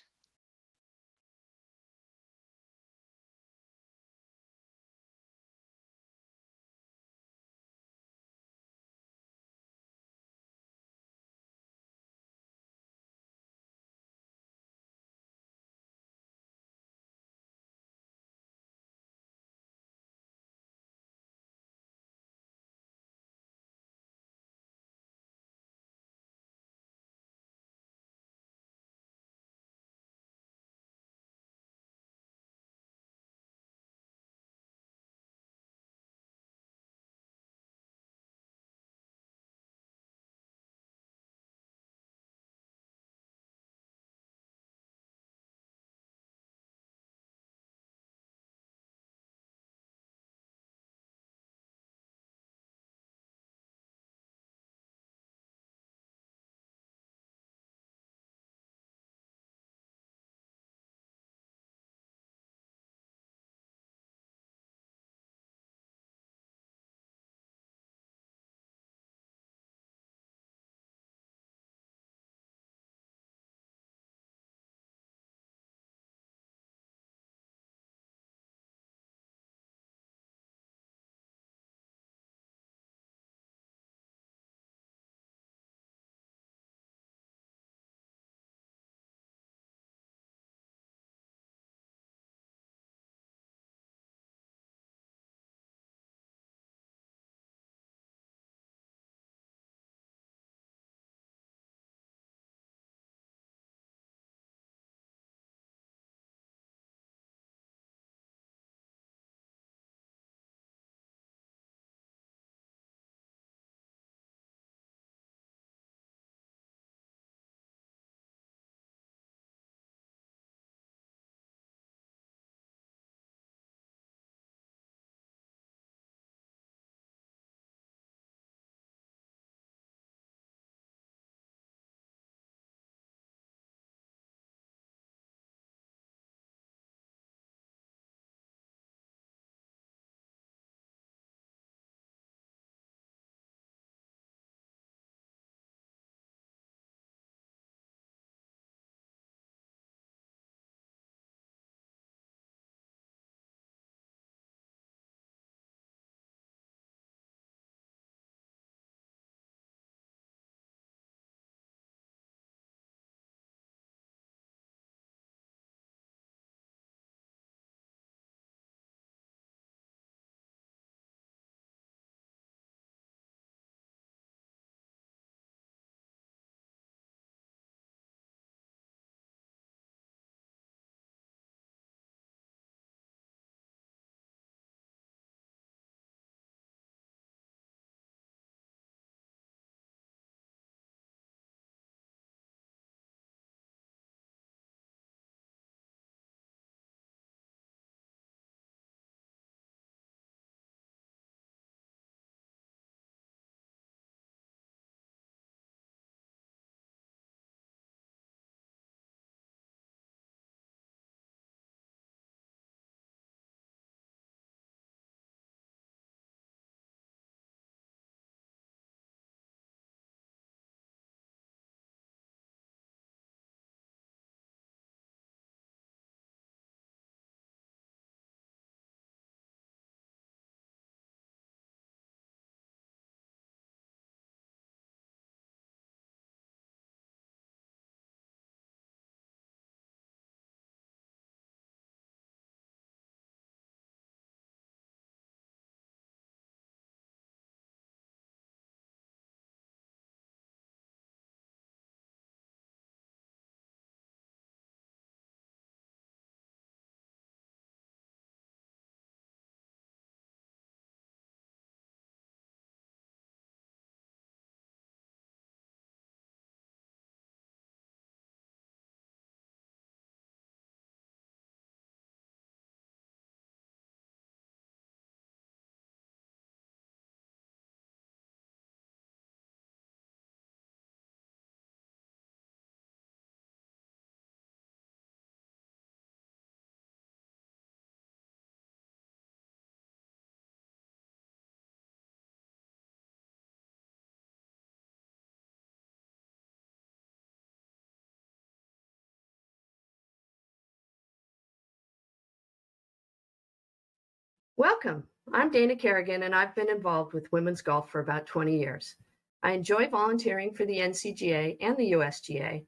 Welcome. I'm Dana Carrigan, and I've been involved with women's golf for about 20 years. I enjoy volunteering for the NCGA and the USGA.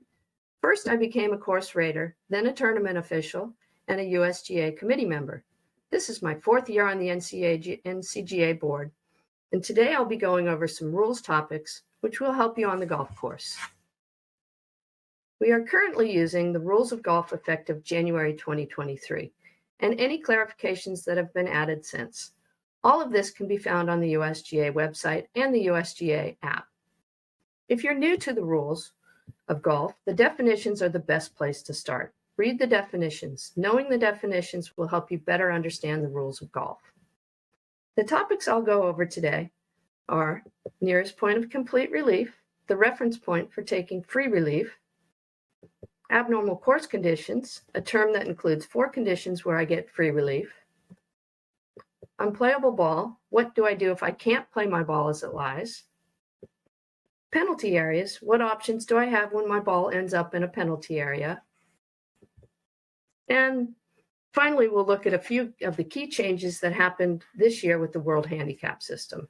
First, I became a course rater, then a tournament official, and a USGA committee member. This is my 4th year on the NCGA board, and today I'll be going over some rules topics which will help you on the golf course. We are currently using the rules of golf effective January 2023, and any clarifications that have been added since. All of this can be found on the USGA website and the USGA app. If you're new to the rules of golf, the definitions are the best place to start. Read the definitions. Knowing the definitions will help you better understand the rules of golf. The topics I'll go over today are nearest point of complete relief, the reference point for taking free relief, abnormal course conditions, a term that includes 4 conditions where I get free relief, unplayable ball, what do I do if I can't play my ball as it lies, penalty areas, what options do I have when my ball ends up in a penalty area, and finally we'll look at a few of the key changes that happened this year with the World Handicap System.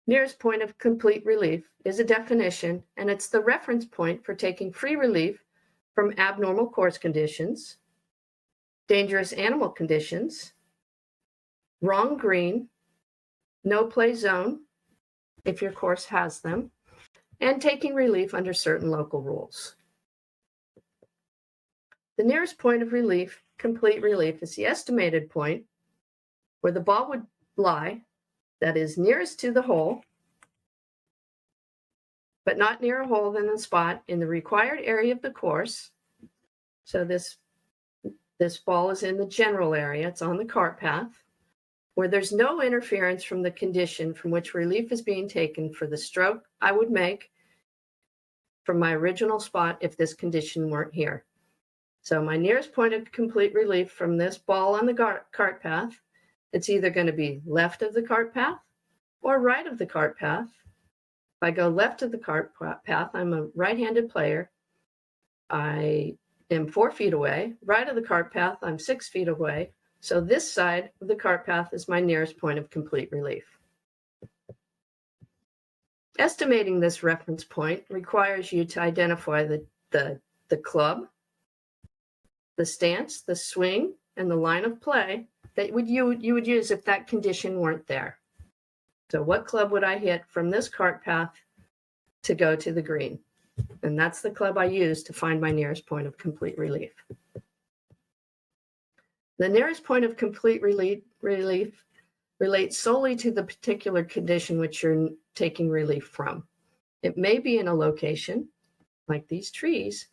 Nearest point of complete relief is a definition, and it's the reference point for taking free relief from abnormal course conditions, dangerous animal conditions, wrong green, no play zone, if your course has them, and taking relief under certain local rules. The nearest point of relief, complete relief, is the estimated point where the ball would lie that is nearest to the hole, but not near a hole in the spot in the required area of the course. So this ball is in the general area, it's on the cart path, where there's no interference from the condition from which relief is being taken for the stroke I would make from my original spot if this condition weren't here. So my nearest point of complete relief from this ball on the cart path, it's either going to be left of the cart path or right of the cart path. If I go left of the cart path, I'm a right-handed player. I am 4 feet away. Right of the cart path, I'm 6 feet away. So this side of the cart path is my nearest point of complete relief. Estimating this reference point requires you to identify the club, the stance, the swing, and the line of play that you would use if that condition weren't there. So what club would I hit from this cart path to go to the green? And that's the club I use to find my nearest point of complete relief. The nearest point of complete relief relates solely to the particular condition which you're taking relief from. It may be in a location, like these trees,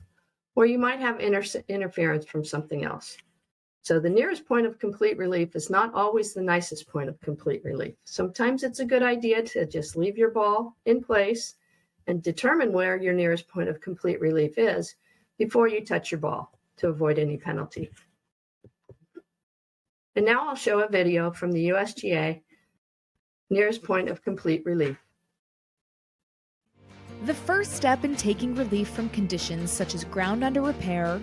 or you might have interference from something else. So the nearest point of complete relief is not always the nicest point of complete relief. Sometimes it's a good idea to just leave your ball in place and determine where your nearest point of complete relief is before you touch your ball to avoid any penalty. And now I'll show a video from the USGA nearest point of complete relief. The first step in taking relief from conditions such as ground under repair,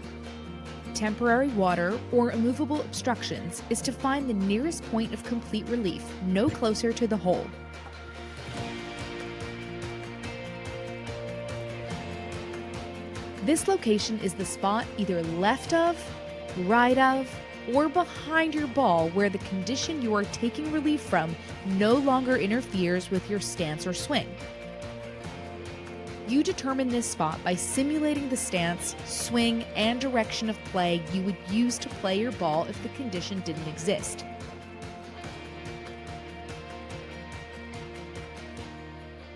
temporary water, or immovable obstructions is to find the nearest point of complete relief, no closer to the hole. This location is the spot either left of, right of, or behind your ball where the condition you are taking relief from no longer interferes with your stance or swing. You determine this spot by simulating the stance, swing, and direction of play you would use to play your ball if the condition didn't exist.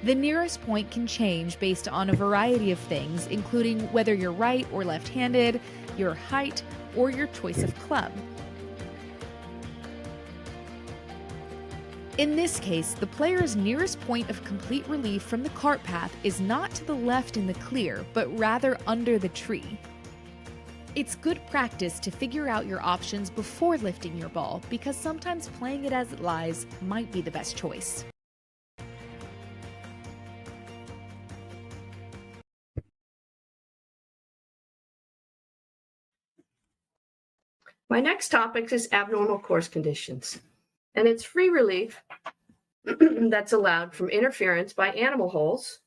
The nearest point can change based on a variety of things, including whether you're right or left-handed, your height, or your choice of club. In this case, the player's nearest point of complete relief from the cart path is not to the left in the clear, but rather under the tree. It's good practice to figure out your options before lifting your ball, because sometimes playing it as it lies might be the best choice. My next topic is abnormal course conditions, and it's free relief that's allowed from interference by animal holes,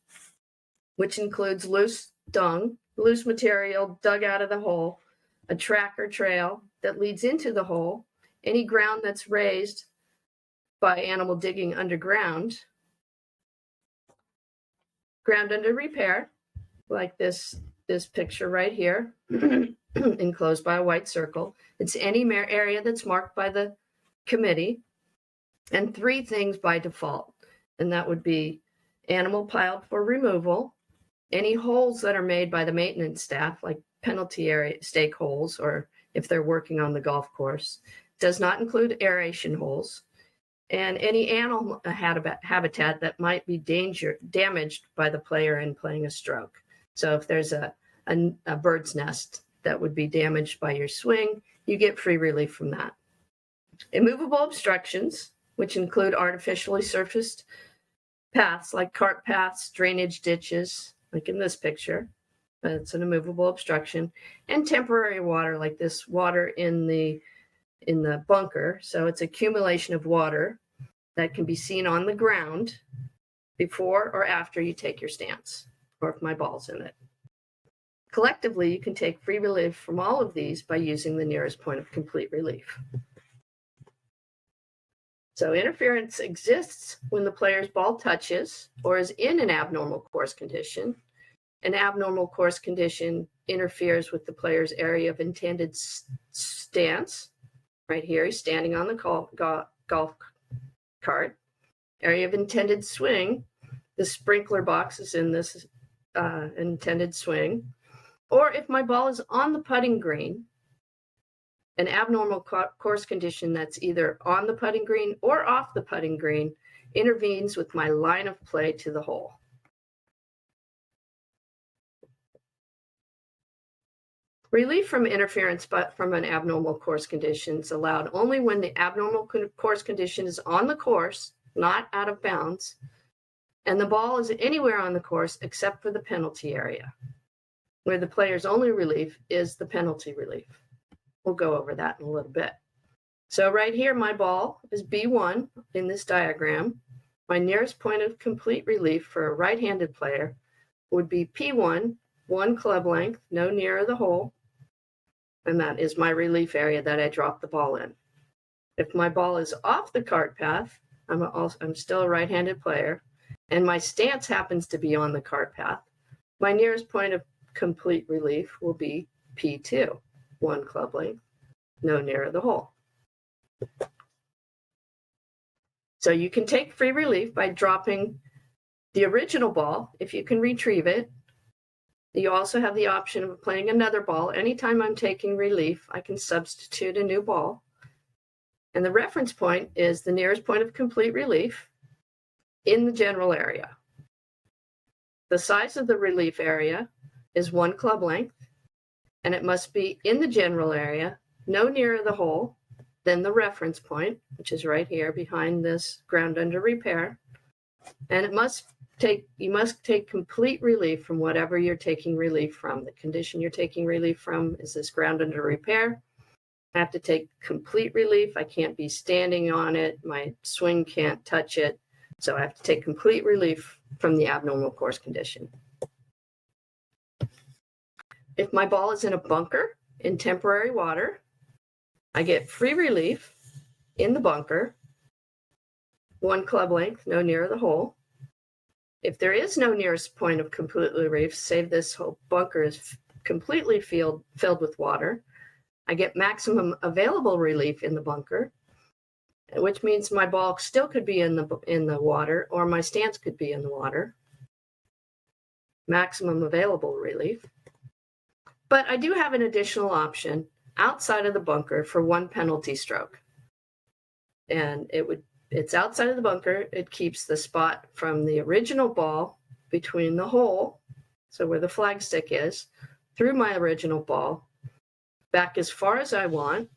which includes loose dung, loose material dug out of the hole, a track or trail that leads into the hole, any ground that's raised by animal digging underground, ground under repair, like this picture right here, enclosed by a white circle. It's any area that's marked by the committee, and 3 things by default, and that would be animal piled for removal, any holes that are made by the maintenance staff, like penalty area stake holes, or if they're working on the golf course, does not include aeration holes, and any animal habitat that might be damaged by the player in playing a stroke. So if there's a bird's nest that would be damaged by your swing, you get free relief from that. Immovable obstructions, which include artificially surfaced paths like cart paths, drainage ditches, like in this picture. It's an immovable obstruction, and temporary water, like this water in the bunker. So it's accumulation of water that can be seen on the ground before or after you take your stance, or if my ball's in it. Collectively, you can take free relief from all of these by using the nearest point of complete relief. So interference exists when the player's ball touches or is in an abnormal course condition. An abnormal course condition interferes with the player's area of intended stance. Right here, he's standing on the golf cart. Area of intended swing, the sprinkler box is in this intended swing. Or if my ball is on the putting green, an abnormal course condition that's either on the putting green or off the putting green intervenes with my line of play to the hole. Relief from interference but from an abnormal course condition is allowed only when the abnormal course condition is on the course, not out of bounds, and the ball is anywhere on the course except for the penalty area, where the player's only relief is the penalty relief. We'll go over that in a little bit. So right here, my ball is B1 in this diagram. My nearest point of complete relief for a right-handed player would be P1, 1 club length, no nearer the hole, and that is my relief area that I drop the ball in. If my ball is off the cart path, I'm still a right-handed player, and my stance happens to be on the cart path, my nearest point of complete relief will be P2, 1 club length, no nearer the hole. So you can take free relief by dropping the original ball if you can retrieve it. You also have the option of playing another ball. Anytime I'm taking relief, I can substitute a new ball. And the reference point is the nearest point of complete relief in the general area. The size of the relief area is 1 club length, and it must be in the general area, no nearer the hole than the reference point, which is right here behind this ground under repair. And you must take complete relief from whatever you're taking relief from. The condition you're taking relief from is this ground under repair. I have to take complete relief. I can't be standing on it. My swing can't touch it. So I have to take complete relief from the abnormal course condition. If my ball is in a bunker in temporary water, I get free relief in the bunker, 1 club length, no nearer the hole. If there is no nearest point of complete relief, say this whole bunker is completely filled with water, I get maximum available relief in the bunker, which means my ball still could be in the water, or my stance could be in the water. Maximum available relief. But I do have an additional option outside of the bunker for 1 penalty stroke. And it's outside of the bunker. It keeps the spot from the original ball between the hole, so where the flagstick is, through my original ball, back as far as I want.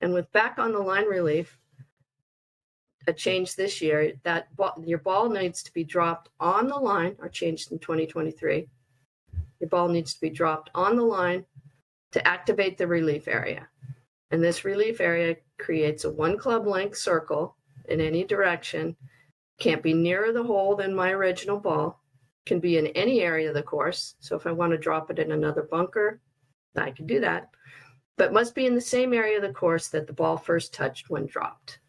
And with back on the line relief, a change this year, your ball needs to be dropped on the line, or changed in 2023. Your ball needs to be dropped on the line to activate the relief area. And this relief area creates a 1 club length circle in any direction. Can't be nearer the hole than my original ball. Can be in any area of the course. So if I want to drop it in another bunker, I can do that. But must be in the same area of the course that the ball first touched when dropped.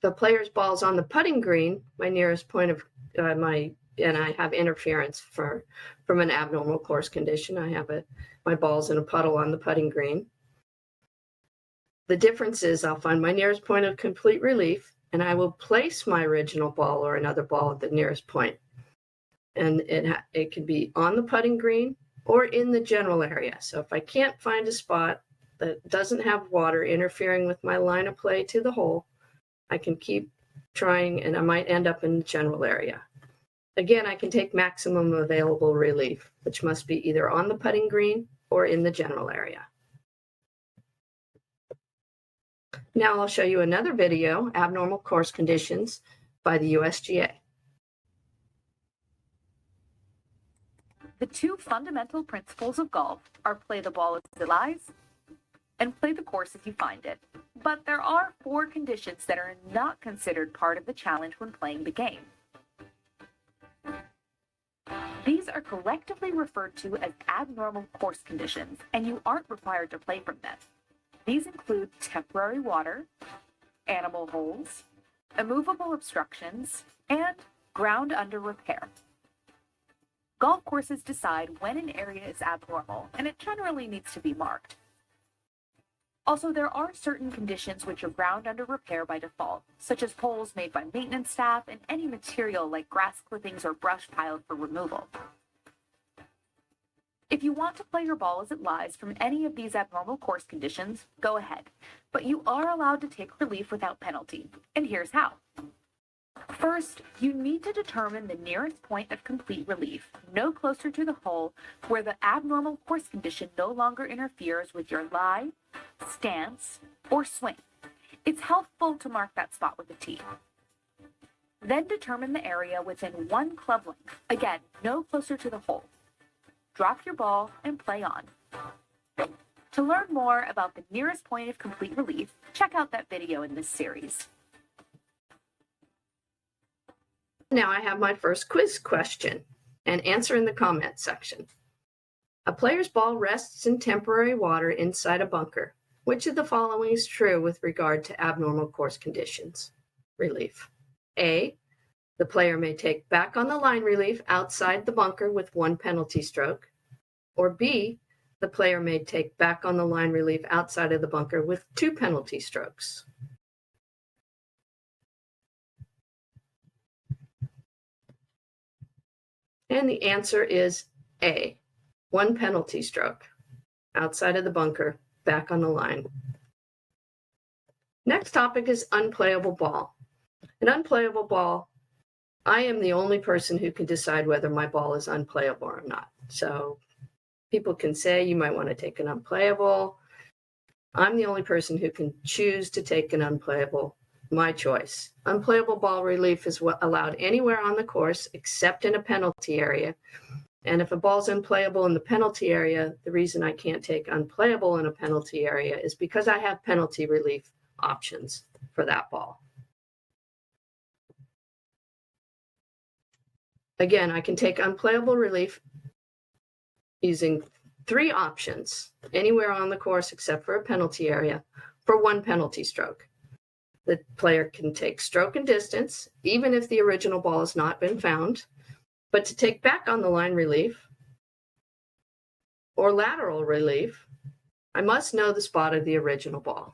The player's ball is on the putting green, my nearest point of and I have interference from an abnormal course condition. I have my ball's in a puddle on the putting green. The difference is I'll find my nearest point of complete relief, and I will place my original ball or another ball at the nearest point. And it can be on the putting green or in the general area. So if I can't find a spot that doesn't have water interfering with my line of play to the hole, I can keep trying, and I might end up in the general area. Again, I can take maximum available relief, which must be either on the putting green or in the general area. Now I'll show you another video, Abnormal Course Conditions by the USGA. The two fundamental principles of golf are play the ball as it lies and play the course as you find it. But there are 4 conditions that are not considered part of the challenge when playing the game. These are collectively referred to as abnormal course conditions, and you aren't required to play from them. These include temporary water, animal holes, immovable obstructions, and ground under repair. Golf courses decide when an area is abnormal, and it generally needs to be marked. Also, there are certain conditions which are ground under repair by default, such as poles made by maintenance staff and any material like grass clippings or brush piled for removal. If you want to play your ball as it lies from any of these abnormal course conditions, go ahead, but you are allowed to take relief without penalty, and here's how. First, you need to determine the nearest point of complete relief, no closer to the hole where the abnormal course condition no longer interferes with your lie, stance, or swing. It's helpful to mark that spot with a T. Then determine the area within 1 club length, again, no closer to the hole. Drop your ball and play on. To learn more about the nearest point of complete relief, check out that video in this series. Now I have my first quiz question and answer in the comment section. A player's ball rests in temporary water inside a bunker. Which of the following is true with regard to abnormal course conditions? Relief. A, the player may take back on the line relief outside the bunker with 1 penalty stroke. Or B, the player may take back on the line relief outside of the bunker with 2 penalty strokes. And the answer is A, 1 penalty stroke, outside of the bunker, back on the line. Next topic is unplayable ball. An unplayable ball, I am the only person who can decide whether my ball is unplayable or not. So people can say you might want to take an unplayable. I'm the only person who can choose to take an unplayable. My choice. Unplayable ball relief is allowed anywhere on the course except in a penalty area. And if a ball's unplayable in the penalty area, the reason I can't take unplayable in a penalty area is because I have penalty relief options for that ball. Again, I can take unplayable relief using 3 options anywhere on the course except for a penalty area for 1 penalty stroke. The player can take stroke and distance, even if the original ball has not been found. But to take back on the line relief or lateral relief, I must know the spot of the original ball.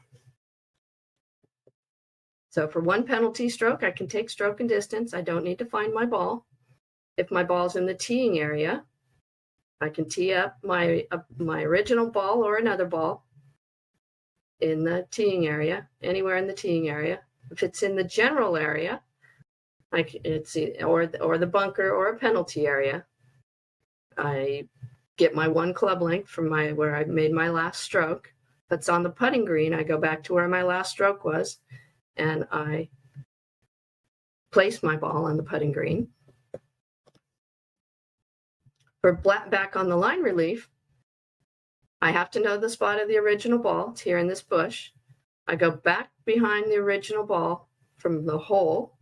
So for 1 penalty stroke, I can take stroke and distance. I don't need to find my ball. If my ball's in the teeing area, I can tee up my original ball or another ball in the teeing area, anywhere in the teeing area. If it's in the general area, like or the bunker or a penalty area, I get my 1 club length from where I made my last stroke. If it's on the putting green, I go back to where my last stroke was, and I place my ball on the putting green. For back on the line relief, I have to know the spot of the original ball. It's here in this bush. I go back behind the original ball from the hole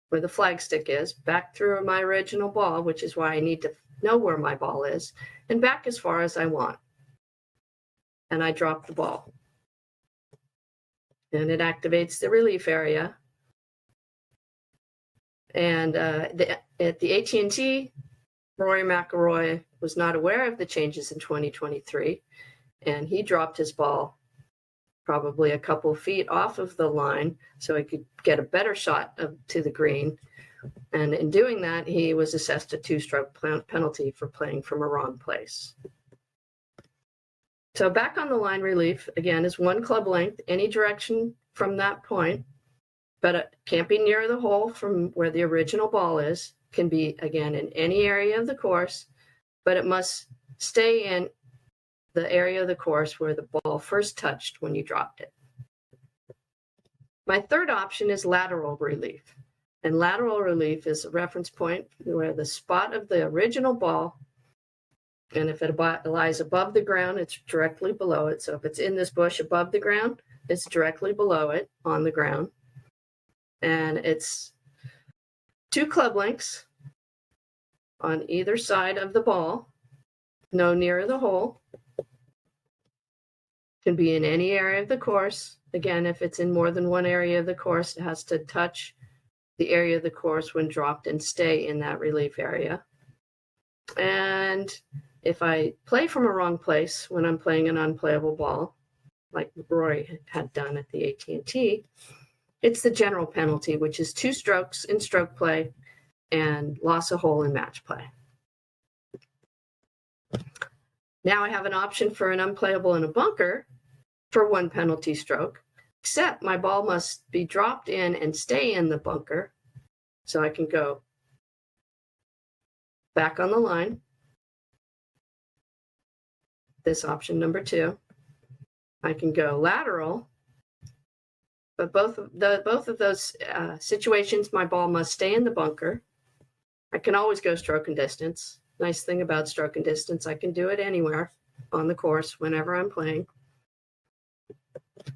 where the flagstick is, back through my original ball, which is why I need to know where my ball is, and back as far as I want. And I drop the ball. And it activates the relief area. And at the AT&T, Rory McIlroy was not aware of the changes in 2023, and he dropped his ball probably a couple feet off of the line so he could get a better shot to the green. And in doing that, he was assessed a 2-stroke penalty for playing from a wrong place. So back on the line relief, again, is 1 club length, any direction from that point, but it can't be near the hole from where the original ball is. Can be, again, in any area of the course, but it must stay in the area of the course where the ball first touched when you dropped it. My third option is lateral relief. And lateral relief is a reference point where the spot of the original ball, and if it lies above the ground, it's directly below it. So if it's in this bush above the ground, it's directly below it on the ground. And it's 2 club lengths on either side of the ball, no nearer the hole. Can be in any area of the course. Again, if it's in more than one area of the course, it has to touch the area of the course when dropped and stay in that relief area. And if I play from a wrong place when I'm playing an unplayable ball, like Rory had done at the AT&T, it's the general penalty, which is 2 strokes in stroke play and loss of hole in match play. Now I have an option for an unplayable in a bunker for 1 penalty stroke, except my ball must be dropped in and stay in the bunker. So I can go back on the line. This option number 2. I can go lateral, but both of those situations, my ball must stay in the bunker. I can always go stroke and distance. Nice thing about stroke and distance, I can do it anywhere on the course whenever I'm playing.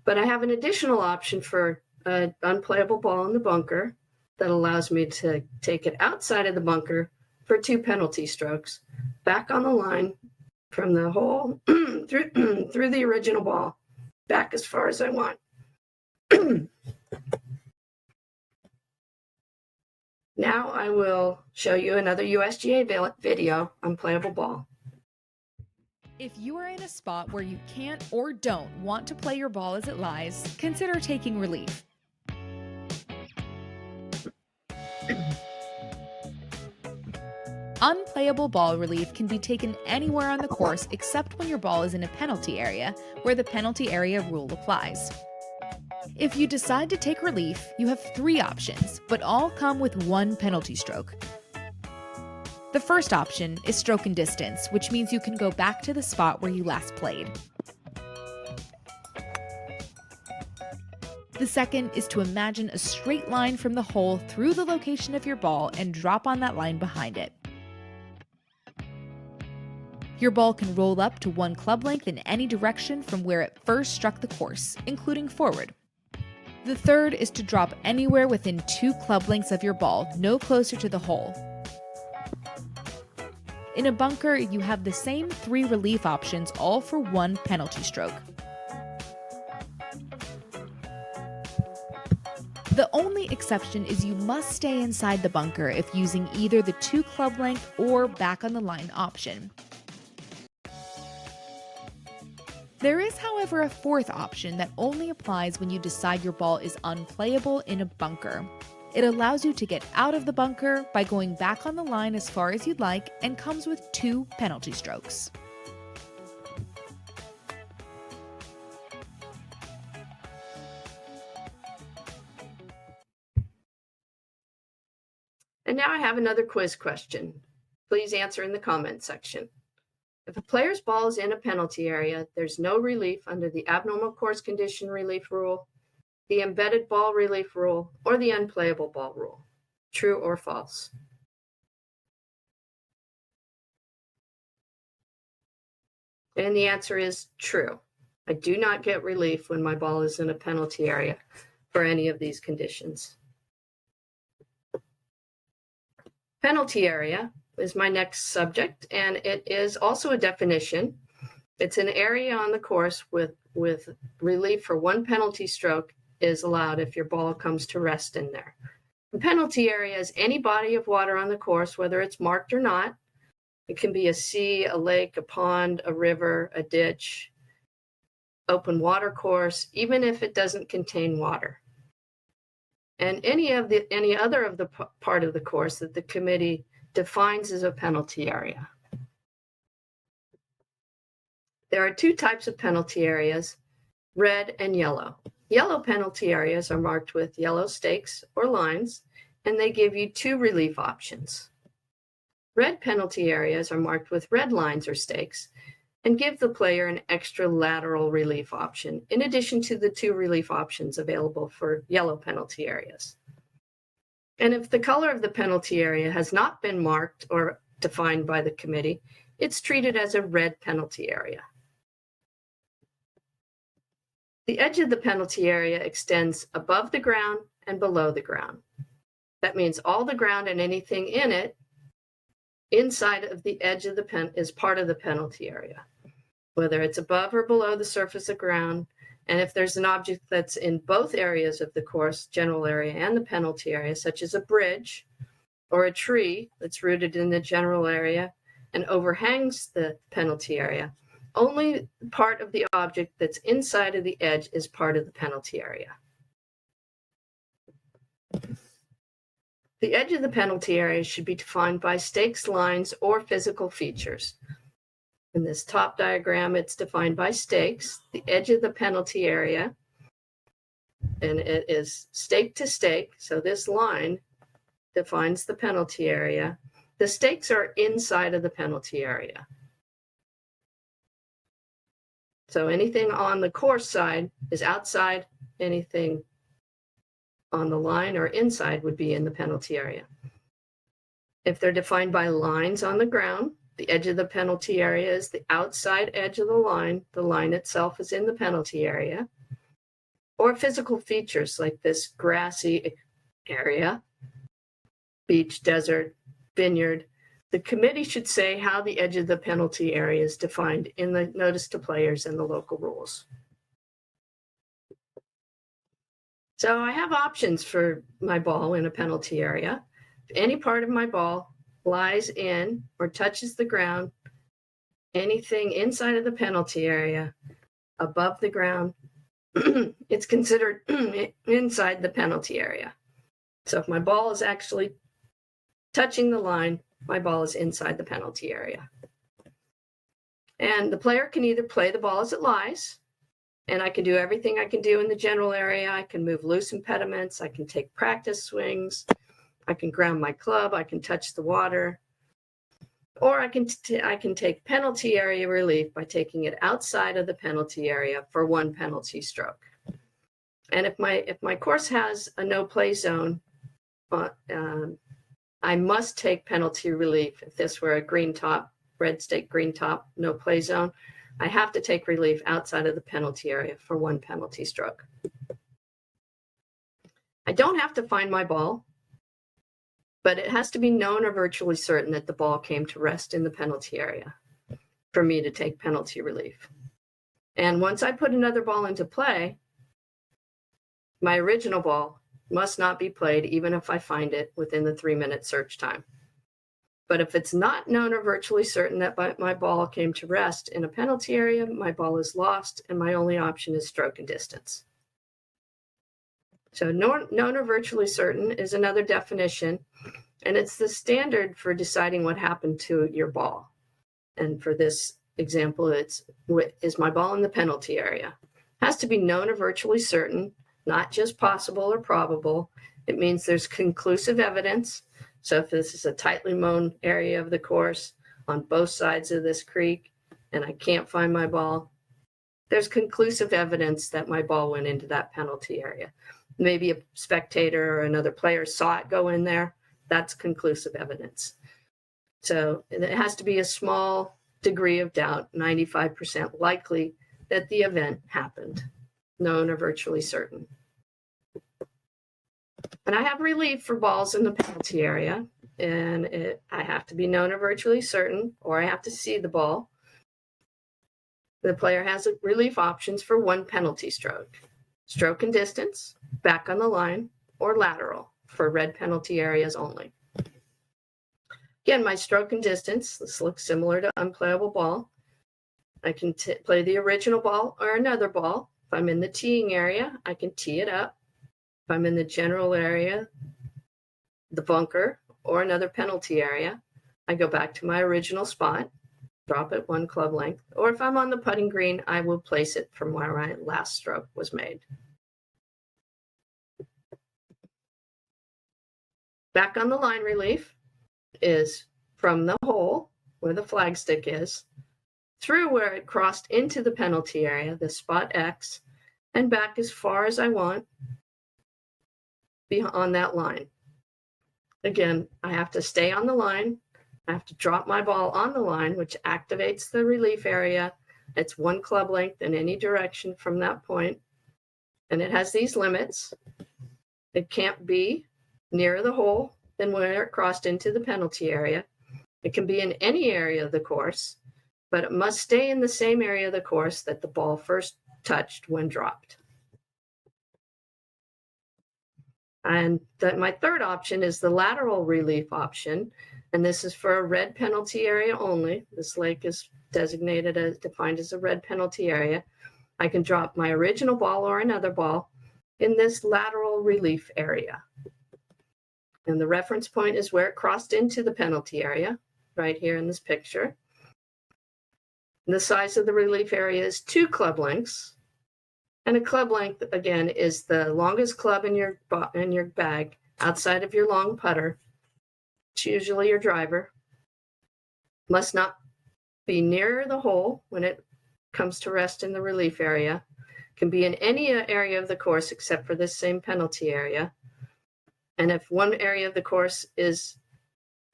But I have an additional option for an unplayable ball in the bunker that allows me to take it outside of the bunker for 2 penalty strokes, back on the line from the hole through the original ball, back as far as I want. Now I will show you another USGA video on playable ball. If you are in a spot where you can't or don't want to play your ball as it lies, consider taking relief. Unplayable ball relief can be taken anywhere on the course except when your ball is in a penalty area, where the penalty area rule applies. If you decide to take relief, you have 3 options, but all come with 1 penalty stroke. The first option is stroke and distance, which means you can go back to the spot where you last played. The second is to imagine a straight line from the hole through the location of your ball and drop on that line behind it. Your ball can roll up to 1 club length in any direction from where it first struck the course, including forward. The third is to drop anywhere within 2 club lengths of your ball, no closer to the hole. In a bunker, you have the same 3 relief options, all for 1 penalty stroke. The only exception is you must stay inside the bunker if using either the 2 club length or back on the line option. There is, however, a 4th option that only applies when you decide your ball is unplayable in a bunker. It allows you to get out of the bunker by going back on the line as far as you'd like and comes with 2 penalty strokes. And now I have another quiz question. Please answer in the comment section. If a player's ball is in a penalty area, there's no relief under the abnormal course condition relief rule, the embedded ball relief rule, or the unplayable ball rule. True or false? And the answer is true. I do not get relief when my ball is in a penalty area for any of these conditions. Penalty area is my next subject, and it is also a definition. It's an area on the course with relief for one penalty stroke is allowed if your ball comes to rest in there. The penalty area is any body of water on the course, whether it's marked or not. It can be a sea, a lake, a pond, a river, a ditch, open water course, even if it doesn't contain water. And any other of the part of the course that the committee defines as a penalty area. There are two types of penalty areas, red and yellow. Yellow penalty areas are marked with yellow stakes or lines, and they give you two relief options. Red penalty areas are marked with red lines or stakes and give the player an extra lateral relief option, in addition to the two relief options available for yellow penalty areas. And if the color of the penalty area has not been marked or defined by the committee, it's treated as a red penalty area. The edge of the penalty area extends above the ground and below the ground. That means all the ground and anything in it inside of the edge of the pen is part of the penalty area, whether it's above or below the surface of ground. And if there's an object that's in both areas of the course, general area and the penalty area, such as a bridge or a tree that's rooted in the general area and overhangs the penalty area, only part of the object that's inside of the edge is part of the penalty area. The edge of the penalty area should be defined by stakes, lines, or physical features. In this top diagram, it's defined by stakes, the edge of the penalty area, and it is stake to stake. So this line defines the penalty area. The stakes are inside of the penalty area. So anything on the course side is outside, anything on the line or inside would be in the penalty area. If they're defined by lines on the ground, the edge of the penalty area is the outside edge of the line itself is in the penalty area, or physical features like this grassy area, beach, desert, vineyard. The committee should say how the edge of the penalty area is defined in the notice to players and the local rules. So I have options for my ball in a penalty area. If any part of my ball lies in or touches the ground, anything inside of the penalty area, above the ground, it's considered inside the penalty area. So if my ball is actually touching the line, my ball is inside the penalty area. And the player can either play the ball as it lies, and I can do everything I can do in the general area. I can move loose impediments. I can take practice swings. I can ground my club. I can touch the water. Or I can take penalty area relief by taking it outside of the penalty area for one penalty stroke. And if my course has a no play zone, I must take penalty relief. If this were a green top, red stake, green top, no play zone, I have to take relief outside of the penalty area for one penalty stroke. I don't have to find my ball, but it has to be known or virtually certain that the ball came to rest in the penalty area for me to take penalty relief. And once I put another ball into play, my original ball must not be played even if I find it within the 3-minute search time. But if it's not known or virtually certain that my ball came to rest in a penalty area, my ball is lost and my only option is stroke and distance. So known or virtually certain is another definition, and it's the standard for deciding what happened to your ball. And for this example, is my ball in the penalty area? It has to be known or virtually certain, not just possible or probable. It means there's conclusive evidence. So if this is a tightly mown area of the course on both sides of this creek and I can't find my ball, there's conclusive evidence that my ball went into that penalty area. Maybe a spectator or another player saw it go in there. That's conclusive evidence. So it has to be a small degree of doubt, 95% likely that the event happened, known or virtually certain. And I have relief for balls in the penalty area, and I have to be known or virtually certain, or I have to see the ball. The player has relief options for one penalty stroke, stroke and distance, back on the line, or lateral for red penalty areas only. Again, my stroke and distance, this looks similar to unplayable ball. I can play the original ball or another ball. If I'm in the teeing area, I can tee it up. If I'm in the general area, the bunker, or another penalty area, I go back to my original spot, drop it one club length. Or if I'm on the putting green, I will place it from where my last stroke was made. Back on the line relief is from the hole where the flagstick is, through where it crossed into the penalty area, the spot X, and back as far as I want on that line. Again, I have to stay on the line. I have to drop my ball on the line, which activates the relief area. It's one club length in any direction from that point. And it has these limits. It can't be nearer the hole than where it crossed into the penalty area. It can be in any area of the course, but it must stay in the same area of the course that the ball first touched when dropped. And my third option is the lateral relief option, and this is for a red penalty area only. This lake is designated as defined as a red penalty area. I can drop my original ball or another ball in this lateral relief area. And the reference point is where it crossed into the penalty area, right here in this picture. And the size of the relief area is 2 club lengths. And a club length, again, is the longest club in your bag outside of your long putter. It's usually your driver. Must not be nearer the hole when it comes to rest in the relief area. Can be in any area of the course except for this same penalty area. And if one area of the course is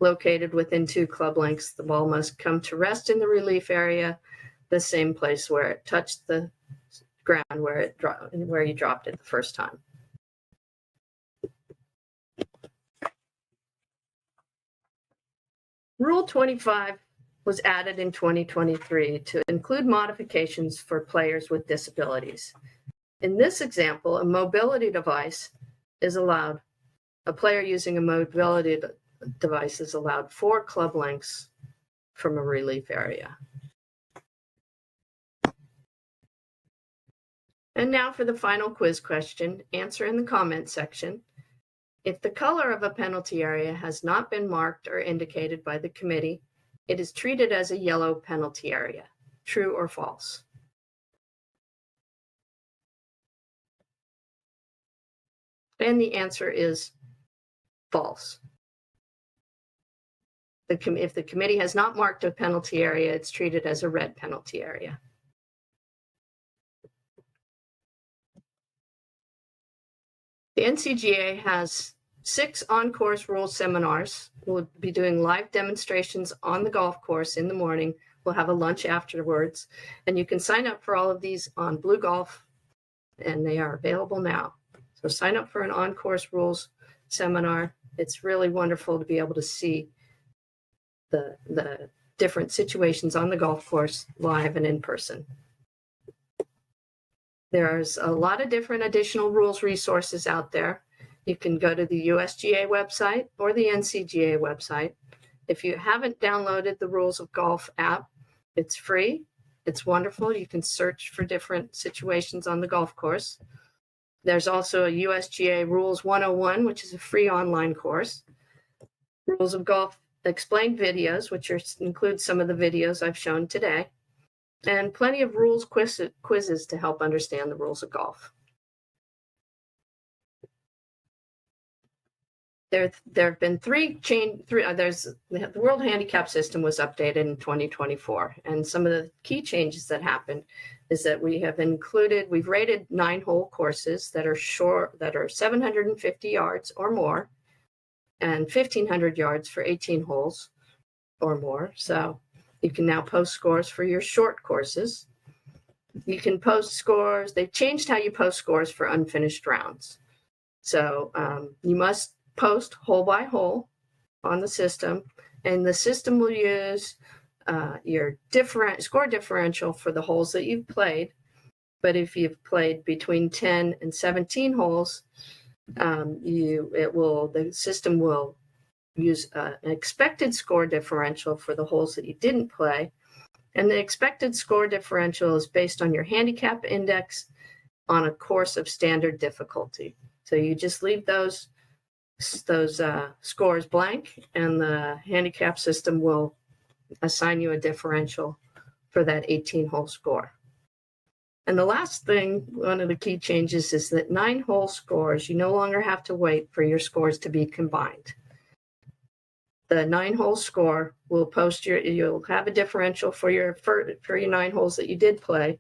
located within 2 club lengths, the ball must come to rest in the relief area, the same place where it touched the ground where you dropped it the first time. Rule 25 was added in 2023 to include modifications for players with disabilities. In this example, a mobility device is allowed. A player using a mobility device is allowed 4 club lengths from a relief area. And now for the final quiz question, answer in the comment section. If the color of a penalty area has not been marked or indicated by the committee, it is treated as a yellow penalty area. True or false? And the answer is false. If the committee has not marked a penalty area, it's treated as a red penalty area. The NCGA has 6 on-course rule seminars. We'll be doing live demonstrations on the golf course in the morning. We'll have a lunch afterwards. And you can sign up for all of these on Blue Golf, and they are available now. So sign up for an on-course rules seminar. It's really wonderful to be able to see the different situations on the golf course live and in person. There's a lot of different additional rules resources out there. You can go to the USGA website or the NCGA website. If you haven't downloaded the Rules of Golf app, it's free. It's wonderful. You can search for different situations on the golf course. There's also a USGA Rules 101, which is a free online course. Rules of Golf explained videos, which include some of the videos I've shown today. And plenty of rules quizzes to help understand the rules of golf. There have been the World Handicap System was updated in 2024, and some of the key changes that happened is that we've rated 9-hole courses that are short, that are 750 yards or more, and 1,500 yards for 18 holes or more. So You can now post scores for your short courses. You can post scores. They've changed how you post scores for unfinished rounds. So you must post hole by hole on the system, and the system will use your score differential for the holes that you've played. But if you've played between 10 and 17 holes, the system will use an expected score differential for the holes that you didn't play. And the expected score differential is based on your handicap index on a course of standard difficulty. So you just leave those scores blank, and the handicap system will assign you a differential for that 18-hole score. And the last thing, one of the key changes, is that 9-hole scores, you no longer have to wait for your scores to be combined. The 9-hole score will you'll have a differential for your 9 holes that you did play,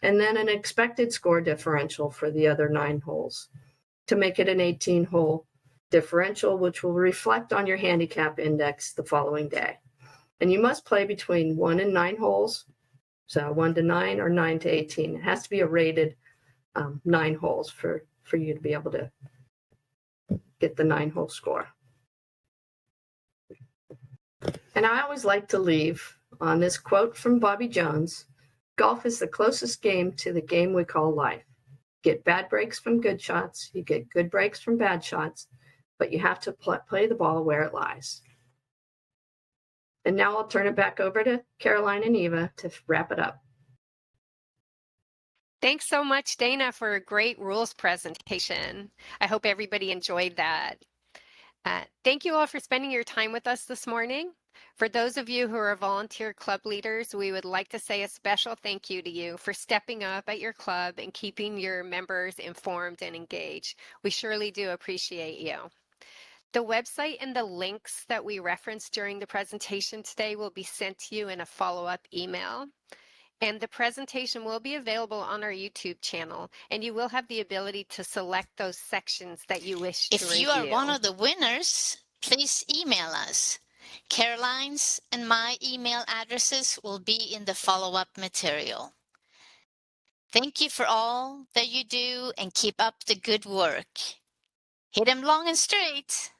and then an expected score differential for the other 9 holes to make it an 18-hole differential, which will reflect on your handicap index the following day. And you must play between 1 and 9 holes. So 1 to 9 or 9 to 18. It has to be a rated 9 holes for you to be able to get the 9-hole score. And I always like to leave on this quote from Bobby Jones: "Golf is the closest game to the game we call life. Get bad breaks from good shots, you get good breaks from bad shots, but you have to play the ball where it lies." And now I'll turn it back over to Caroline and Eva to wrap it up. Thanks so much, Dana, for a great rules presentation. I hope everybody enjoyed that. Thank you all for spending your time with us this morning. For those of you who are volunteer club leaders, we would like to say a special thank you to you for stepping up at your club and keeping your members informed and engaged. We surely do appreciate you. The website and the links that we referenced during the presentation today will be sent to you in a follow-up email. And the presentation will be available on our YouTube channel, and you will have the ability to select those sections that you wish to review. If you are one of the winners, please email us. Caroline's and my email addresses will be in the follow-up material. Thank you for all that you do, and keep up the good work. Hit 'em long and straight.